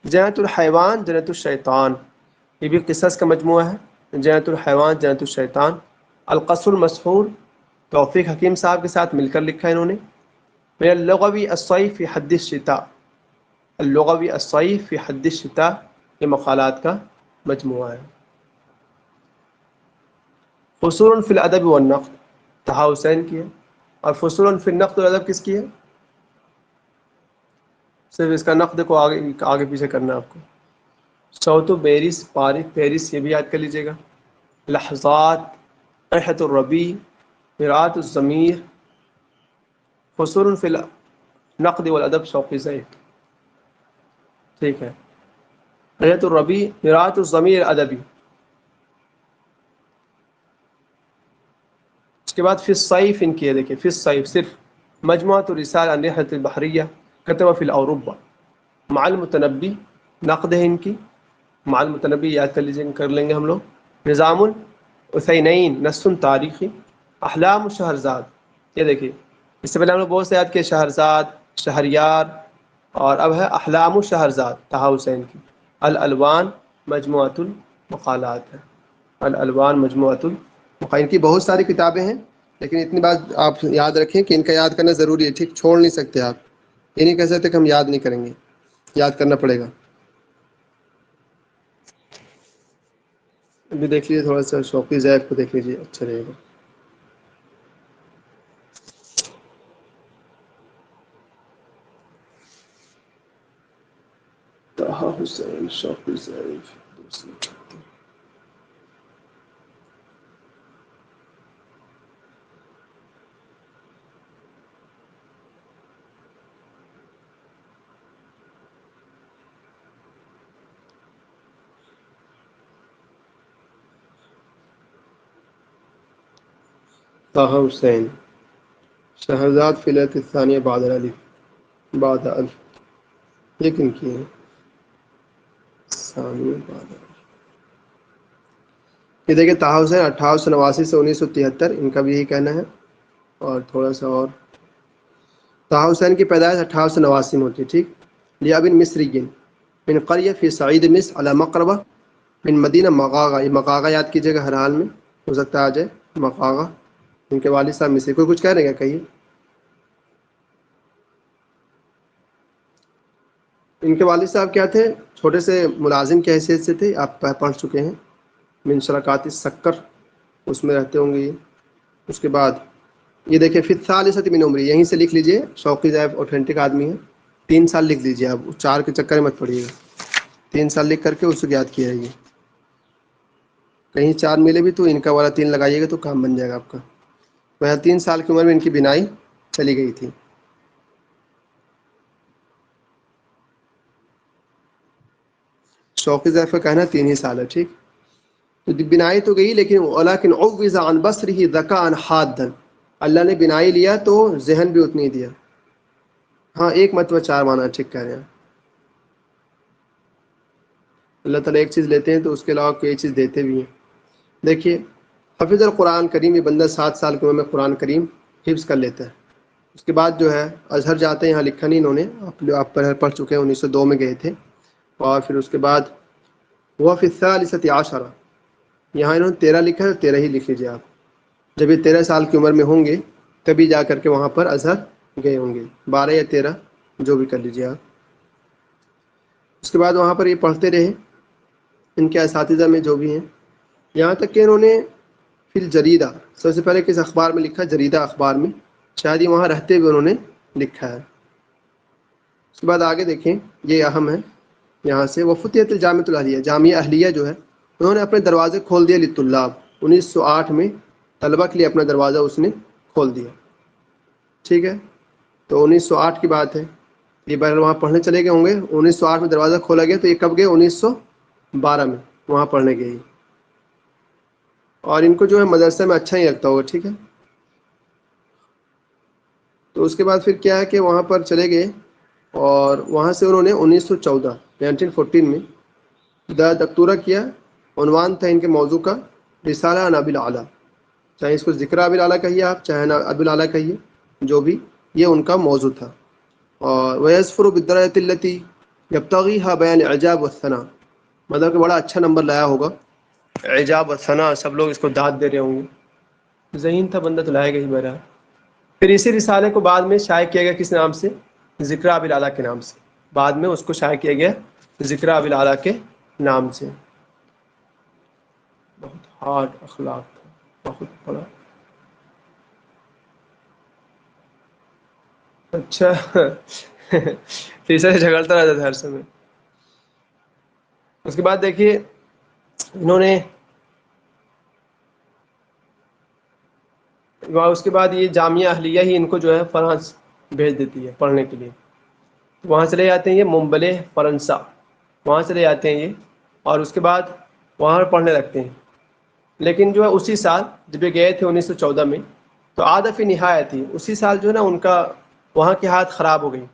جنت الحیوان، جنت الشیطان، یہ بھی قصص کا مجموعہ ہے. جنت الحیوان، جنت الشیطان. القصر المسحور، توفیق حکیم صاحب کے ساتھ مل کر لکھا ہے انہوں نے. من اللغوی الصیف فی حد الشتاء، اللغوی الصیف فی حد الشتاء، یہ مقالات کا مجموعہ ہے. فصول فی الادب والنقد، طہ حسین کی ہے. اور فصول فی النقد والادب کس کی ہے؟ صرف اس کا نقد کو آگے پیچھے کرنا ہے آپ کو. صوت و بیرس، پیرس، یہ بھی یاد کر لیجیے گا. لحظات، رحت الربیع، مرآت الضمیر. فصول فی النقد والادب شوقی زید، ٹھیک ہے. رحت الربیع، مرآت الضمیر ادبی. اس کے بعد فی الصیف ان کی ہے، دیکھیں فی الصیف صرف. مجموعۃ الرسال عن رحلۃ البحریہ، کتب فی الاوروبا. مع المتنبی، نقد ہے ان کی. مع المتنبی یاد کر لیجیے، کر لیں گے ہم لوگ. نظام الحسینین، نص تاریخی. احلام الشہرزاد، یہ دیکھیے اس سے پہلے ہم لوگ بہت سے یاد کیے، شہرزاد، شہریار، اور اب ہے احلام الشہرزاد طہ حسین کی. الالوان، مجموعۃ المقالات ہے. الالوان، مجموعۃ المقالات. ان کی بہت ساری کتابیں ہیں، لیکن اتنی بات آپ یاد رکھیں کہ ان کا یاد کرنا ضروری ہے، ٹھیک، چھوڑ نہیں سکتے آپ. یہ نہیں کہہ سکتے کہ ہم یاد نہیں کریں گے، یاد کرنا پڑے گا. ابھی دیکھ لیجیے تھوڑا سا شوقی زیب کو دیکھ لیجیے، اچھا رہے گا. طه حسین، شوقی زیب. طه حسین شہرزاد فی الایت الثانیہ بعد الالف بعد الف یہ کن کی ہے ثانیہ بعد الف یہ دیکھیں طه حسین 1889 سے 1973 ان کا بھی یہی کہنا ہے. اور تھوڑا سا اور طه حسین کی پیدائش 1889 میں ہوتی ہے ٹھیک. لیا بن مصری من قریہ فی سعید مصر علی مقربہ من مدینہ مغاغہ. یہ مغاغہ یاد کیجیے گا ہر حال میں ہو سکتا ہے آ جائے مغاغہ. ان کے والد صاحب مصری. کوئی کچھ کہہ رہے ہیں کیا؟ کہیے. ان کے والد صاحب کیا تھے؟ چھوٹے سے ملازم کی حیثیت سے تھے. آپ پڑھ چکے ہیں من شرکات السکر اس میں رہتے ہوں گے یہ. اس کے بعد یہ دیکھیں فی الثالثۃ من عمری یہیں سے لکھ لیجئے. شوقی صاحب اوتھینٹک آدمی ہے. 3 سال لکھ لیجئے آپ 4 کے چکر میں مت پڑھیے گا. 3 سال لکھ کر کے اس کو یاد کیا ہے. یہ کہیں 4 ملے بھی تو ان کا والا 3 لگائیے گا تو کام بن جائے گا آپ کا. وہ 3 سال کی عمر میں ان کی بینائی چلی گئی تھی. شوقی صاحب کا کہنا 3 ہی سال ہے ٹھیک. تو بینائی تو گئی لیکن ولکن عوض عن بصره ذکاء حادا. اللہ نے بینائی لیا تو ذہن بھی اتنی دیا. ہاں ایک مرتبہ 4 مانا ٹھیک کہہ رہے ہیں. اللہ تعالیٰ ایک چیز لیتے ہیں تو اس کے علاوہ کوئی چیز دیتے بھی ہیں. دیکھیے حفظ القرآن کریم. یہ بندہ 7 سال کی عمر میں قرآن کریم حفظ کر لیتا ہے. اس کے بعد جو ہے ازہر جاتے ہیں. یہاں لکھا نہیں انہوں نے, آپ پڑھ چکے ہیں 1902 میں گئے تھے. اور پھر اس کے بعد وہ فی الثالثۃ عشرہ یہاں انہوں نے 13 لکھا ہے. 13 ہی لکھ لیجیے آپ. جب یہ 13 سال کی عمر میں ہوں گے تبھی جا کر کے وہاں پر ازہر گئے ہوں گے. 12 یا 13 جو بھی کر لیجیے آپ. اس کے بعد وہاں پر یہ پڑھتے رہے. ان کے اساتذہ میں جو بھی ہیں یہاں تک کہ انہوں نے پھر جریدہ سب سے پہلے کس اخبار میں لکھا؟ جریدہ اخبار میں. شاید یہ وہاں رہتے ہوئے انہوں نے لکھا ہے. اس کے بعد آگے دیکھیں یہ اہم ہے. یہاں سے وفتحت الجامعۃ الاہلیہ. جامعہ اہلیہ جو ہے انہوں نے اپنے دروازے کھول دیے للطلاب. 1908 میں طلبہ کے لیے اپنا دروازہ اس نے کھول دیا. ٹھیک ہے تو 1908 کی بات ہے. یہ بہر وہاں پڑھنے چلے گئے ہوں گے. 1908 میں دروازہ کھولا گیا تو یہ کب گئے؟ 1912 میں وہاں پڑھنے گئے. اور ان کو جو ہے مدرسہ میں اچھا ہی لگتا ہوگا. ٹھیک ہے تو اس کے بعد پھر کیا ہے کہ وہاں پر چلے گئے اور وہاں سے انہوں نے 1914 میں دکتورہ کیا. عنوان تھا ان کے موضوع کا رسالہ عن ابی الاعلیٰ. چاہے اس کو ذکر ابی الاعلیٰ کہیے آپ, چاہے ابی الاعلیٰ کہیے, جو بھی یہ ان کا موضوع تھا. اور ویسفر بالدرجۃ التی یبتغیها بیان الاعجاب والثناء. مطلب کہ بڑا اچھا نمبر لایا ہوگا. اعجاب والثناء سب لوگ اس کو داد دے رہے ہوں گے. ذہین تھا بندہ تو لائے گا ہی بہرحال. پھر اسی رسالے کو بعد میں شائع کیا گیا کس نام سے؟ ذکر ابی الاعلیٰ کے نام سے. بعد میں اس کو شائع کیا گیا ذکر ابی الاعلیٰ کے نام سے. بہت ہارڈ اخلاق تھا, بہت بڑا. اچھا تیسرے سے جھگڑتا رہتا تھا ہر سمے. اس کے بعد دیکھیے انہوں نے اس کے بعد یہ جامعہ اہلیہ ہی ان کو جو ہے فرانس بھیج دیتی ہے پڑھنے کے لیے. وہاں چلے جاتے ہیں یہ ممبلے فرنسا, وہاں چلے جاتے ہیں یہ. اور اس کے بعد وہاں پر پڑھنے لگتے ہیں. لیکن جو ہے اسی سال جب یہ گئے تھے 1914 میں تو عادت فی نہایت تھی. اسی سال جو ہے نا ان کا وہاں کی حالت خراب ہو گئی.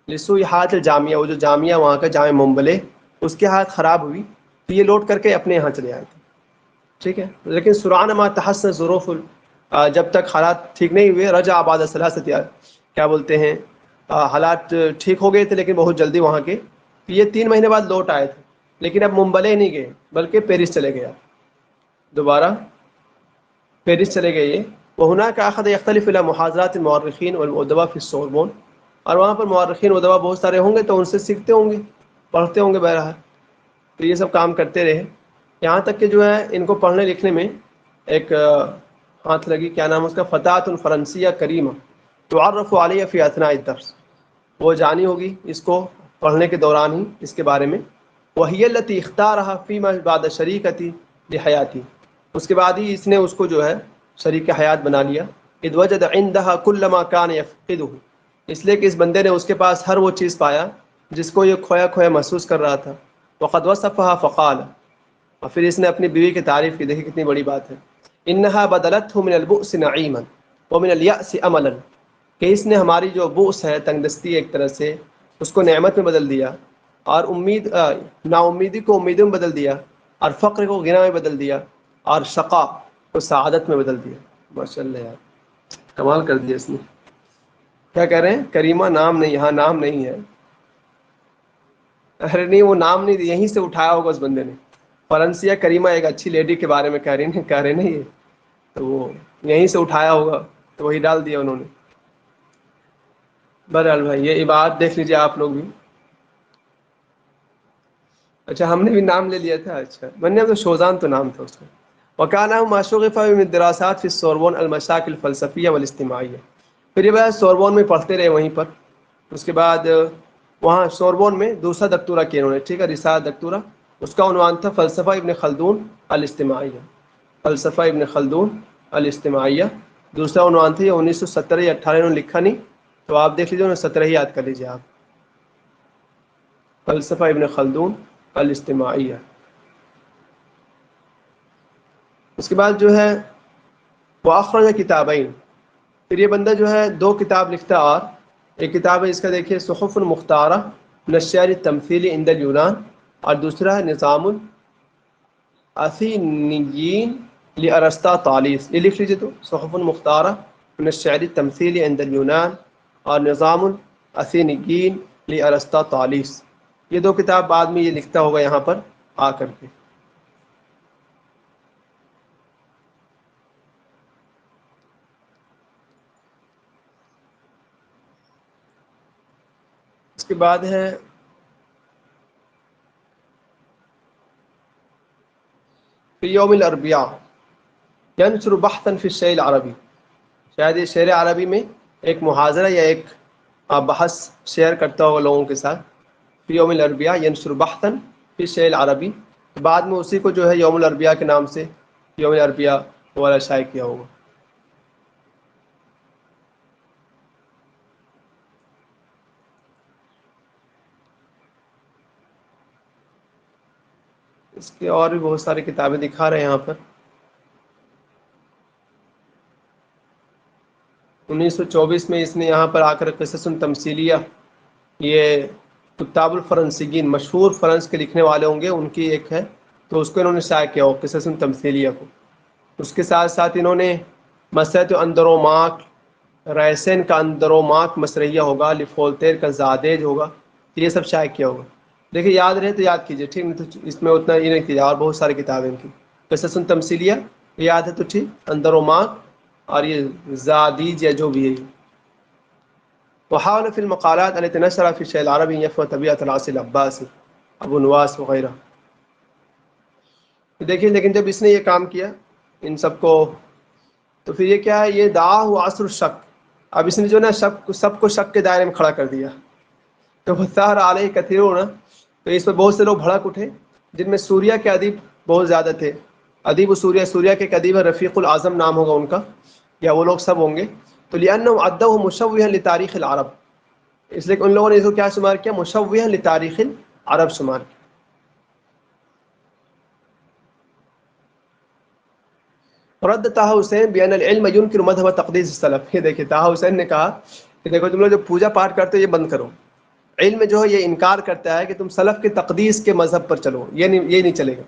لسوء حالت الجامعہ, وہ جو جامعہ وہاں کا جامعہ ممبلے اس کی حالت خراب ہوئی تو یہ لوٹ کر کے اپنے یہاں چلے آئے تھے. ٹھیک ہے لیکن سرعان ما تحسن ظروف جب تک حالات ٹھیک نہیں ہوئے رجع بعد ثلاثۃ کیا بولتے ہیں حالات ٹھیک ہو گئے تھے لیکن بہت جلدی وہاں کے. یہ 3 مہینے بعد لوٹ آئے تھے. لیکن اب ممبلے نہیں گئے بلکہ پیرس چلے گیا. دوبارہ پیرس چلے گئے یہ. وهناك اخذ يختلف الى محاضرات المؤرخين والادباء في السوربون. اور وہاں پر مؤرخین ادباء بہت سارے ہوں گے تو ان سے سیکھتے ہوں گے, پڑھتے ہوں گے بہرحال. تو یہ سب کام کرتے رہے یہاں تک کہ جو ہے ان کو پڑھنے لکھنے میں ایک ہاتھ لگی. کیا نام اس کا؟ فتاة فرنسیہ کریمہ تعرف علیہ فی اثناء الدرس. وہ جانی ہوگی اس کو پڑھنے کے دوران ہی اس کے بارے میں. وہی التی اختارها فیما بعد شریکتی لحیاتی. اس کے بعد ہی اس نے اس کو جو ہے شریک حیات بنا لیا. اذ وجد عندها كل ما كان يفقده. اس لیے کہ اس بندے نے اس کے پاس ہر وہ چیز پایا جس کو یہ کھویا کھویا محسوس کر رہا تھا. وقد وصفها فقال. اور پھر اس نے اپنی بیوی کی تعریف کی. دیکھیں کتنی بڑی بات ہے. انہا بدلتہ من البؤس نعیما ومن الیأس املا، کہ اس نے ہماری جو بؤس ہے، تنگ دستی ایک طرح سے، اس کو نعمت میں بدل دیا، اور نا امیدی کو امیدوں میں بدل دیا، اور فقر کو غنا میں بدل دیا، اور شقا کو سعادت میں بدل دیا۔ ماشاء اللہ یار، کمال کر دیا اس نے۔ کیا کہہ رہے ہیں؟ کریمہ نام نہیں، یہاں نام نہیں ہے۔ ارے نہیں، وہ نام نہیں، یہیں سے اٹھایا ہوگا اس بندے نے۔ فرنسیا کریمہ ایک اچھی لیڈی کے بارے میں کہہ رہے ہیں یہ، تو وہ یہیں سے اٹھایا ہوگا، تو وہی ڈال دیا انہوں نے۔ بہرحال بھائی یہ عبارت دیکھ لیجیے آپ لوگ بھی۔ اچھا ہم نے بھی نام لے لیا تھا، اچھا بننے تو شوزان تو نام تھا اس کا۔ وکانہ معشوق من الدراسات فی السوربون المشاکل الفلسفیہ والاجتماعیہ، پھر یہ بات سوربون میں پڑھتے رہے وہیں پر، اس کے بعد وہاں سوربون میں دوسرا دکتورہ کیا انہوں نے، ٹھیک ہے، رسالہ دکتورہ، اس کا عنوان تھا فلسفہ ابن خلدون الاجتماعیہ، فلسفہ ابن خلدون الاجتماعیہ، دوسرا عنوان تھا۔ یہ 1917 یا 18 انہوں نے لکھا نہیں، تو آپ دیکھ لیجیے، 1917 ہی یاد کر لیجیے آپ، فلسفہ ابن خلدون الاجتماعیہ۔ اس کے بعد جو ہے وہ اخرج کتابین، پھر یہ بندہ جو ہے 2 کتاب لکھتا، اور ایک کتاب ہے اس کا دیکھیے صحف المختارہ من الشعر التمثیلی عند اليونان، اور دوسرا ہے نظام الاثینیین لارسطاطالیس، یہ لکھ لیجیے تو، صحف المختارہ من الشعر التمثیلی عند اليونان اور نظام الاثینیین لارسطاطالیس، یہ 2 کتاب بعد میں یہ لکھتا ہوگا یہاں پر آ کر کے۔ اس کے بعد ہے فی یوم الاربعاء ینشر بحثا فی الشعر العربی، شاید یہ شعر عربی میں ایک محاضرہ یا ایک بحث شیئر کرتا ہوگا لوگوں کے ساتھ۔ فی یوم الاربعاء ینشر بحثا فی الشعر العربی، بعد میں اسی کو جو ہے یوم الاربعاء کے نام سے یوم الاربعاء والا شائع کیا ہوگا۔ اس کے اور بھی بہت ساری کتابیں دکھا رہے ہیں یہاں پر۔ 1924 میں اس نے یہاں پر آ کر قصص تمثیلیہ، یہ کتاب الفرنسیین، مشہور فرانس کے لکھنے والے ہوں گے ان کی ایک ہے، تو اس کو انہوں نے شائع کیا ہو قصص تمثیلیہ کو۔ اس کے ساتھ ساتھ انہوں نے مسرت اندروماک، ریسن کا اندروماک مسرحیہ ہوگا، لفولتیر کا زادیج ہوگا، یہ سب شائع کیا ہوگا۔ دیکھیں یاد رہے تو یاد کیجئے، ٹھیک، نہیں تو اس میں اتنا یہ نہیں کیجیے، اور بہت ساری کتابیں ان کی، قصص تمثیلیہ یاد ہے تو ٹھیک، اندروماک اور یہ زادیج یا جو بھی ہے۔ وحاول فی المقالات التي نشر فی الشعر العربی یفهم طبیعت العاصی العباسی، ابو نواس وغیرہ۔ دیکھیے لیکن جب اس نے یہ کام کیا ان سب کو، تو پھر یہ کیا ہے، یہ دعا ہوا عصر الشک، اب اس نے جو نا سب کو شک کے دائرے میں کھڑا کر دیا، تو فثار علیہ کثیرون، تو اس پر بہت سے لوگ بھڑک اٹھے، جن میں سوریہ کے ادیب بہت زیادہ تھے، ادیب سوریہ کے ایک ادیب ہے رفیق الاعظم نام ہوگا ان کا، یا وہ لوگ سب ہوں گے، تو لأنهم عدوه مشوها لتاریخ العرب، اس لیے کہ ان لوگوں نے اس کو کیا شمار کیا، مشوها لتاریخ العرب شمار کیا۔ رد طه حسین بأن العلم ينكر مذهب تقديس السلف، یہ دیکھیں طه حسین نے کہا کہ دیکھو تم لوگ جو پوجا پاٹ کرتے ہو یہ بند کرو، علم جو ہے یہ انکار کرتا ہے کہ تم سلف کے تقدیس کے مذہب پر چلو، یہ نہیں چلے گا۔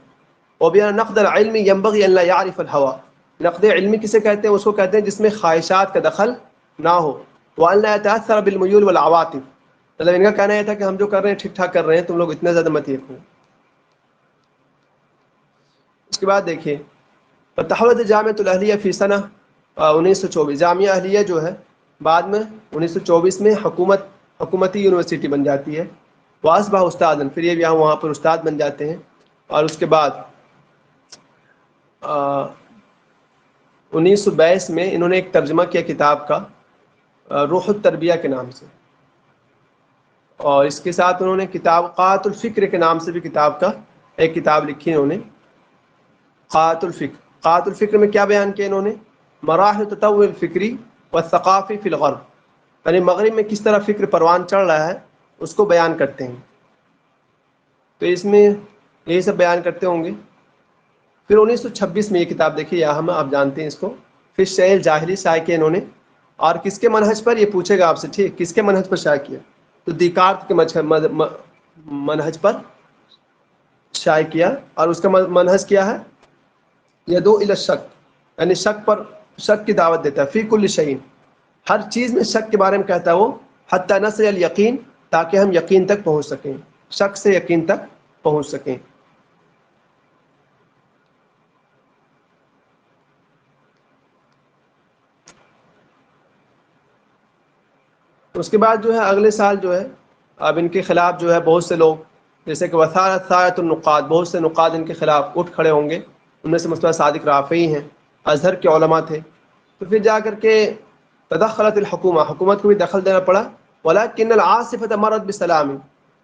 وبأن نقد العلم ينبغي ان لا يعرف الهوى، نقد علمی کسے کہتے ہیں، اس کو کہتے ہیں جس میں خواہشات کا دخل نہ ہو، وأن لا يتأثر بالميول والعواطف، مطلب ان کا کہنا یہ تھا کہ ہم جو کر رہے ہیں ٹھیک ٹھاک کر رہے ہیں، تم لوگ اتنا زیادہ مت یہ کرو۔ اس کے بعد دیکھیے فتحولت جامعۃ الاہلیہ فی سنہ 1924، جامعہ اہلیہ جو ہے بعد میں 1924 میں حکومتی یونیورسٹی بن جاتی ہے، واصبح استاذا، پھر یہ یہاں وہاں پر استاد بن جاتے ہیں، اور اس کے بعد 1922 میں انہوں نے ایک ترجمہ کیا کتاب کا روح التربیہ کے نام سے، اور اس کے ساتھ انہوں نے کتاب قاۃ الفکر کے نام سے بھی کتاب کا ایک کتاب لکھی انہوں نے، قاۃ الفکر۔ قاۃ الفکر میں کیا بیان کیا انہوں نے، مراحل تطور الفکری والثقافی فی الغرب، یعنی مغرب میں کس طرح فکر پروان چڑھ رہا ہے اس کو بیان کرتے ہیں، تو اس میں یہی سب بیان کرتے ہوں گے۔ پھر 1926 میں یہ کتاب دیکھیے، یہاں ہم آپ جانتے ہیں اس کو، پھر شعر جاہلی شائع کیا انہوں نے، اور کس کے منہج پر، یہ پوچھے گا آپ سے، ٹھیک، کس کے منہج پر شائع کیا؟ تو دیکارت کے منہج پر شائع کیا، اور اس کا منہج کیا ہے؟ یدعو الی الشک، یعنی شک پر، شک کی دعوت دیتا ہے، فی کل شیء، ہر چیز میں شک کے بارے میں کہتا ہے وہ، حتی نصل الیقین، تاکہ ہم یقین تک پہنچ سکیں، شک سے یقین تک پہنچ سکیں۔ اس کے بعد جو ہے اگلے سال جو ہے اب ان کے خلاف جو ہے بہت سے لوگ، جیسے کہ وثارت سایۃ النقاد، بہت سے نقاد ان کے خلاف اٹھ کھڑے ہوں گے، ان میں سے مصطفیٰ صادق رافعی ہیں، ازہر کے علماء تھے، تو پھر جا کر کے تدخلت الحکومہ، حکومت کو بھی دخل دینا پڑا، ولکن العاصفۃ مرت بسلام،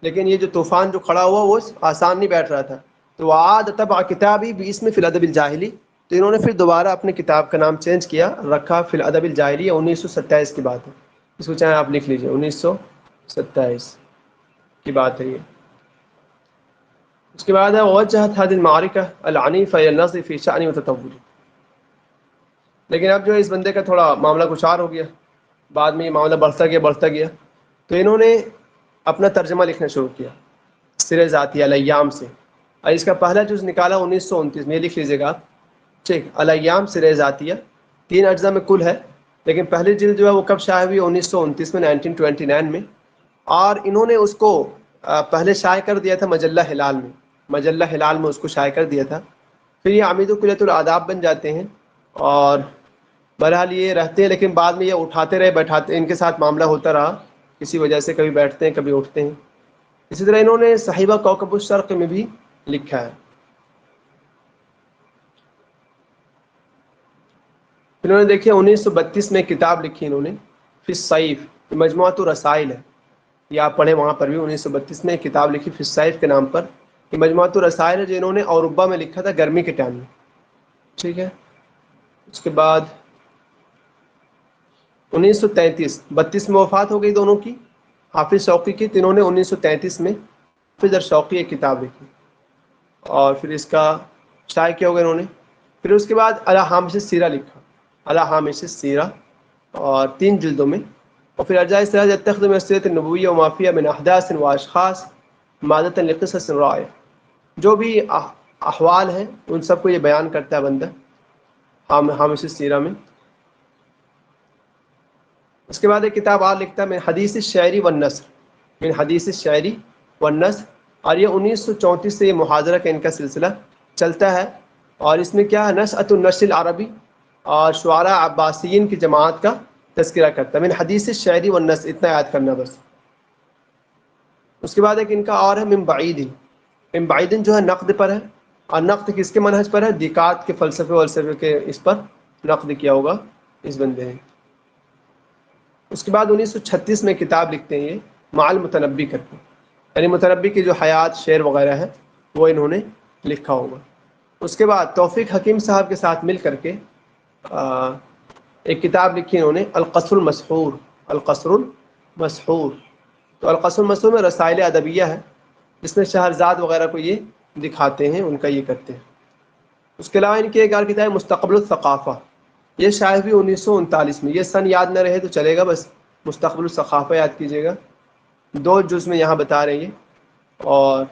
لیکن یہ جو طوفان جو کھڑا ہوا وہ آسان نہیں بیٹھ رہا تھا، تو وعاد تبع کتابی باسم فی الادب الجاہلی، تو انہوں نے پھر دوبارہ اپنے کتاب کا نام چینج کیا، رکھا فی الادب الجاہلی، 1927 کی بات ہے، اس کو چاہیں آپ لکھ لیجئے، 1927 کی بات ہے یہ۔ اس کے بعد ہے وجہت هذه المعركة العنيفة الى النصر في شأن وتطور، لیکن اب جو ہے اس بندے کا تھوڑا معاملہ کچھ اور ہو گیا، بعد میں یہ معاملہ بڑھتا گیا، تو انہوں نے اپنا ترجمہ لکھنا شروع کیا سیر ذاتیہ الایام سے، اور اس کا پہلا جز نکالا 1929 میں، یہ لکھ لیجیے گا آپ، ٹھیک، الایام سیر ذاتیہ، 3 اجزاء میں کل ہے، لیکن پہلی جلد جو ہے وہ کب شائع ہوئی؟ 1929 میں، 1929 میں، اور انہوں نے اس کو پہلے شائع کر دیا تھا مجلہ ہلال میں، مجلہ ہلال میں اس کو شائع کر دیا تھا، پھر یہ عمید کلیۃ الآداب بن جاتے ہیں، اور بہرحال یہ رہتے ہیں، لیکن بعد میں یہ اٹھاتے رہے بیٹھاتے، ان کے ساتھ معاملہ ہوتا رہا کسی وجہ سے، کبھی بیٹھتے ہیں کبھی اٹھتے ہیں۔ اسی طرح انہوں نے صحیفہ کوكب الشرق میں بھی لکھا ہے۔ انہوں نے دیکھیے 1932 میں کتاب لکھی انہوں نے فی الصیف، مجموعۃ الرسائل ہے، یہ آپ پڑھیں وہاں پر بھی، 1932 میں کتاب لکھی فی الصیف کے نام پر، یہ مجموعۃ الرسائل ہے جو انہوں نے اوروبا میں لکھا تھا گرمی کے ٹائم میں، ٹھیک ہے۔ اس کے بعد 1933 میں وفات ہو گئی دونوں کی، حافظ شوقی کی، تو انہوں نے 1933 میں حافظ شوقی ایک کتاب لکھی، اور پھر اس کا شائع کیا ہوگا انہوں نے، پھر اس کے بعد علی ہامش السیرہ لکھا، علی ہامش السیرہ، اور 3 جلدوں میں، اور پھر ارجاء السراج یتخذ من السیرۃ النبویہ وما فیہا من احداث واشخاص مادۃ لقصص رائع، جو بھی احوال ہیں ان سب کو یہ بیان کرتا ہے بندہ ہامش السیرہ میں۔ اس کے بعد ایک کتاب اور لکھتا ہے من حدیث الشعری والنثر، من حدیث الشعری والنثر، اور یہ 1934 سے یہ محاضرہ کا ان کا سلسلہ چلتا ہے، اور اس میں کیا ہے، نشأۃ النثر العربی اور شعراء عباسیین کی جماعت کا تذکرہ کرتا ہے، من حدیث الشعری والنثر، اتنا یاد کرنا بس۔ اس کے بعد ایک ان کا اور ہے من بعید، من بعید جو ہے نقد پر ہے، اور نقد کس کے منہج پر ہے؟ دیکارت کے فلسفے کے اس پر نقد کیا ہوگا اس بندے نے۔ اس کے بعد 1936 میں کتاب لکھتے ہیں یہ مع المتنبی کر کے، یعنی متنبی کی جو حیات شعر وغیرہ ہے وہ انہوں نے لکھا ہوگا۔ اس کے بعد توفیق حکیم صاحب کے ساتھ مل کر کے ایک کتاب لکھی انہوں نے القصر المسحور، القصر المسحور، تو القصر المسحور میں رسائل ادبیہ ہے، جس میں شہرزاد وغیرہ کو یہ دکھاتے ہیں، ان کا یہ کرتے ہیں۔ اس کے علاوہ ان کی ایک اور کتاب ہے مستقبل الثقافہ، یہ شائع ہوئی 1939 میں، یہ سن یاد نہ رہے تو چلے گا، بس مستقبل الثقافہ یاد کیجیے گا، 2 جز میں یہاں بتا رہے ہیں، اور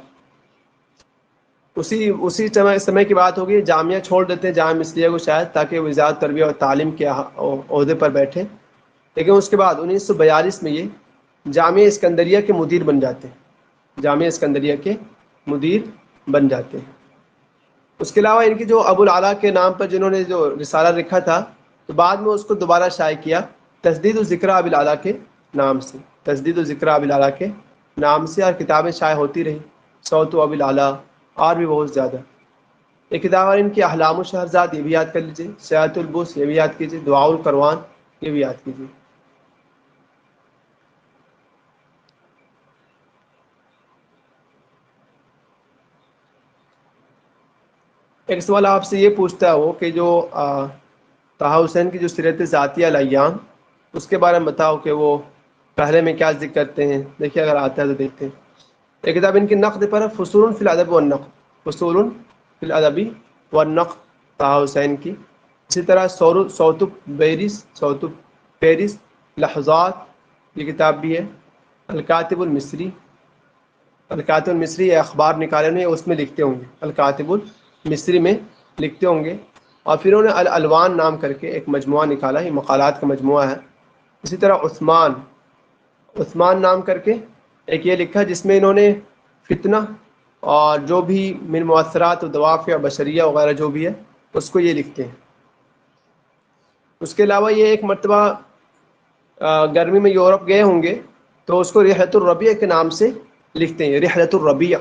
اسی سمے کی بات ہوگی، جامعہ چھوڑ دیتے ہیں، جامعہ مصریہ کو شاید، تاکہ وہ وزارت تربیہ اور تعلیم کے عہدے پر بیٹھے، لیکن اس کے بعد 1942 میں یہ جامعہ اسکندریہ کے مدیر بن جاتے ہیں، جامعہ اسکندریہ کے مدیر بن جاتے ہیں۔ اس کے علاوہ ان کی جو ابو العلا کے نام پر جنہوں نے جو رسالہ لکھا تھا، تو بعد میں اس کو دوبارہ شائع کیا تجدید الذکر ابی العلا کے نام سے، تجدید الذکر ابی العلا کے نام سے، اور کتابیں شائع ہوتی رہی، صوت ابی العلا، اور بھی بہت زیادہ۔ ایک کتاب اور ان کی احلام الشہرزاد، یہ بھی یاد کر لیجیے، سیاحت البوس، یہ بھی یاد کیجیے، دعاء القروان، یہ بھی یاد کیجیے۔ ایک سوال آپ سے یہ پوچھتا ہے وہ کہ جو طہ حسین کی جو سیرت ذاتیہ الایام، اس کے بارے میں بتاؤ کہ وہ پہلے میں کیا ذکر کرتے ہیں، دیکھیے اگر آتا ہے تو دیکھتے ہیں۔ ایک کتاب ان کی نقد پر ہے، فصول فی الادب والنقد، فصول فی الادب والنقد طه حسین کی. اسی طرح صوت پیرس لحظات یہ کتاب بھی ہے. الکاتب المصری، الکاتب المصری یہ اخبار نکالے ہوئے اس میں لکھتے ہوں گے، الکاتب المصری میں لکھتے ہوں گے. اور پھر انہوں نے الالوان نام کر کے ایک مجموعہ نکالا، یہ مقالات کا مجموعہ ہے. اسی طرح عثمان نام کر کے ایک یہ لکھا جس میں انہوں نے فتنہ اور جو بھی من مؤثرات و دوافع بشریہ وغیرہ جو بھی ہے اس کو یہ لکھتے ہیں. اس کے علاوہ یہ ایک مرتبہ گرمی میں یورپ گئے ہوں گے تو اس کو رحلۃ الربیع کے نام سے لکھتے ہیں، رحلۃ الربیع.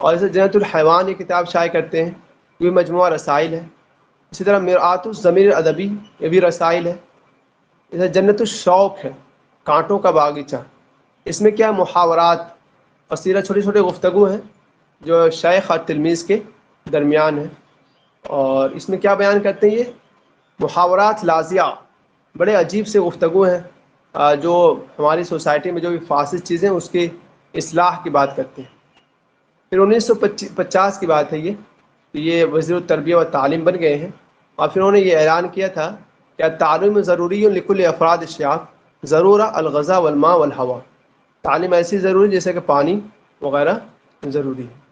اور اسے جنت الحیوان یہ کتاب شائع کرتے ہیں، یہ مجموعہ رسائل ہے. اسی طرح مرآت الضمیر الادبی یہ بھی رسائل ہے. اسے جنت الشوق ہے، کانٹوں کا باغیچہ، اس میں کیا محاورات قصیرہ چھوٹے چھوٹے گفتگو ہیں جو شیخ اور تلمیذ کے درمیان ہیں. اور اس میں کیا بیان کرتے ہیں؟ یہ محاورات لازعہ، بڑے عجیب سے گفتگو ہیں جو ہماری سوسائٹی میں جو بھی فاسد چیزیں اس کی اصلاح کی بات کرتے ہیں. پھر 1950 کی بات ہے یہ وزیر التربیہ و تعلیم بن گئے ہیں. اور پھر انہوں نے یہ اعلان کیا تھا کہ تعلیم ضروری لکل افراد الشعب ضرورہ الغذا والماء والہوا، تعلیم ایسی ضروری جیسے کہ پانی وغیرہ ضروری ہے.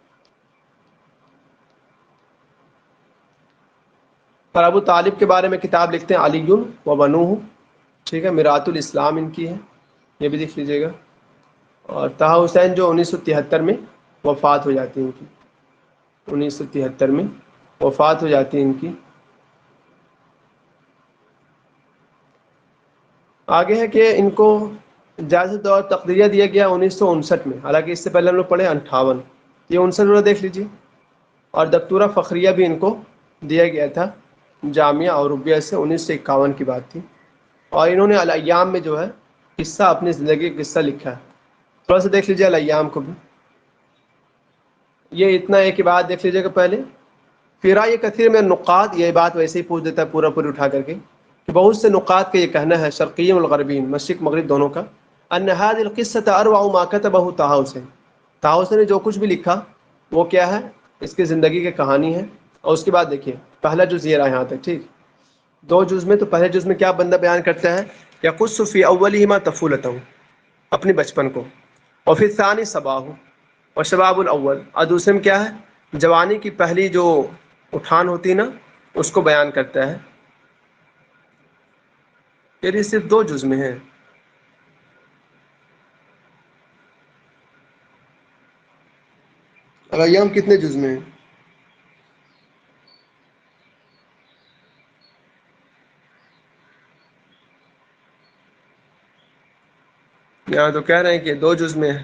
اور ابو طالب کے بارے میں کتاب لکھتے ہیں علی و بنوہ، ٹھیک ہے، میراث الاسلام ان کی ہے، یہ بھی دیکھ لیجیے گا. اور طہ حسین جو 1973 میں وفات ہو جاتی ہیں ان کی، 1973 میں وفات ہو جاتی ہے ان کی. آگے ہے کہ ان کو جائزہ اور تقدیریہ دیا گیا 1959 میں، حالانکہ اس سے پہلے ہم لوگ پڑھے 58. یہ 59 دیکھ لیجیے. اور دکتورہ فخریہ بھی ان کو دیا گیا تھا جامعہ اوروبیہ سے، 1951 کی بات تھی. اور انہوں نے الایام میں جو ہے قصہ اپنی زندگی کا قصہ لکھا ہے. تھوڑا سا دیکھ لیجیے الایام کو بھی. یہ اتنا ایک ہی بات دیکھ لیجیے گا پہلے. پھر یہ کثیر میں نقاد یہ بات ویسے ہی پوچھ دیتا ہے پورا اٹھا کر کے کہ بہت سے نقاد کا یہ کہنا ہے، شرقین والغربین، مشرق مغرب دونوں کا، ان هذه القصه اروع ما كتبه طه حسین، طه حسین نے جو کچھ بھی لکھا وہ کیا ہے، اس کی زندگی کی کہانی ہے. اور اس کے بعد دیکھیے پہلا جز یہ رہا یہاں تک، ٹھیک. 2 جز میں تو پہلے جز میں کیا بندہ بیان کرتا ہے، یقص فی اولہما طفولتہ، اپنی بچپن کو. اور پھر ثانی صباہ اور شباب الاول، اور دوسرے میں کیا ہے، جوانی کی پہلی جو اٹھان ہوتی نا اس کو بیان کرتا ہے. یہ صرف 2 جز میں ہے. الایام کتنے جز میں ہیں؟ یہاں تو کہہ رہے ہیں کہ 2 جز میں ہے.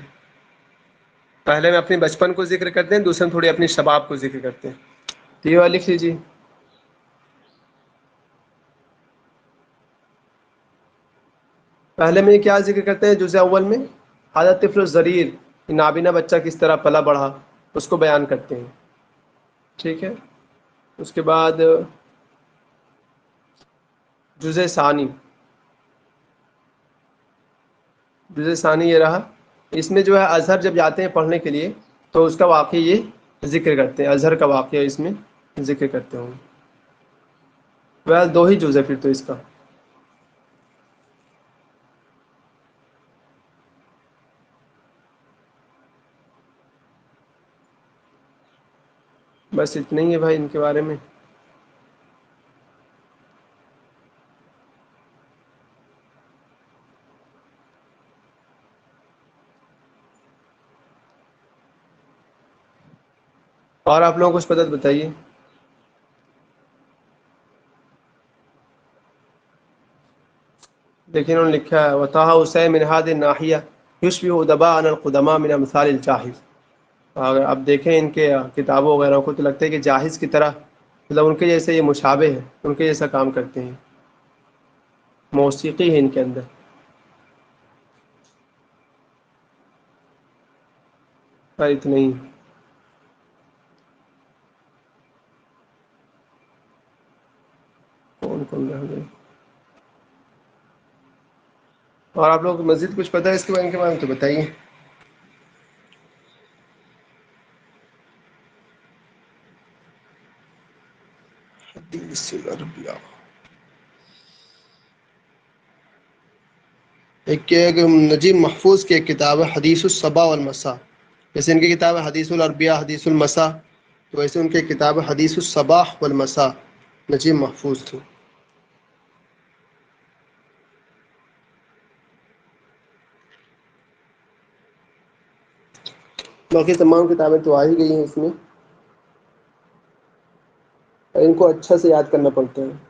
پہلے میں اپنی بچپن کو ذکر کرتے ہیں، دوسرے میں تھوڑی اپنی شباب کو ذکر کرتے ہیں. تو یہ لکھ لیجیے. پہلے میں کیا ذکر کرتے ہیں جزء اول میں، حضرت طفل الضریر، نابینا بچہ کس طرح پلا بڑھا اس کو بیان کرتے ہیں، ٹھیک ہے. اس کے بعد جزء ثانی، جزء ثانی یہ رہا. اس میں جو ہے ازہر جب جاتے ہیں پڑھنے کے لیے تو اس کا واقعہ یہ ذکر کرتے ہیں، ازہر کا واقعہ اس میں ذکر کرتے ہوں. وہ 2 ہی جز ہے پھر تو اس کا. بس اتنا ہی ہے بھائی ان کے بارے میں. اور آپ لوگوں کو کچھ پتہ بتائیے. دیکھیں انہوں نے لکھا ہے وطہ حسین من هذه الناحیہ یشبہ ادباء القدماء من امثال الجاحظ. اگر آپ دیکھیں ان کے کتابوں وغیرہ کو تو لگتا ہے کہ جاحظ کی طرح، مطلب ان کے جیسے یہ مشابہ ہے، ان کے جیسا کام کرتے ہیں، موسیقی ہے ان کے اندر. پر اتنا ہی. کون کون رہ گئے؟ اور آپ لوگوں کو مزید کچھ پتہ ہے اس کے بارے میں تو بتائیے. الاربعاء. ایک نجیب محفوظ کی ایک کتاب ہے حدیث الصباح والمساء. جیسے ان کی کتاب ہے حدیث الاربعاء حدیث المساء، تو ویسے ان کی کتاب ہے حدیث الصباح والمساء، نجیب محفوظ تھی. باقی تمام کتابیں تو آ ہی گئی ہیں اس میں، ان کو اچھا سے یاد کرنا پڑتا ہے.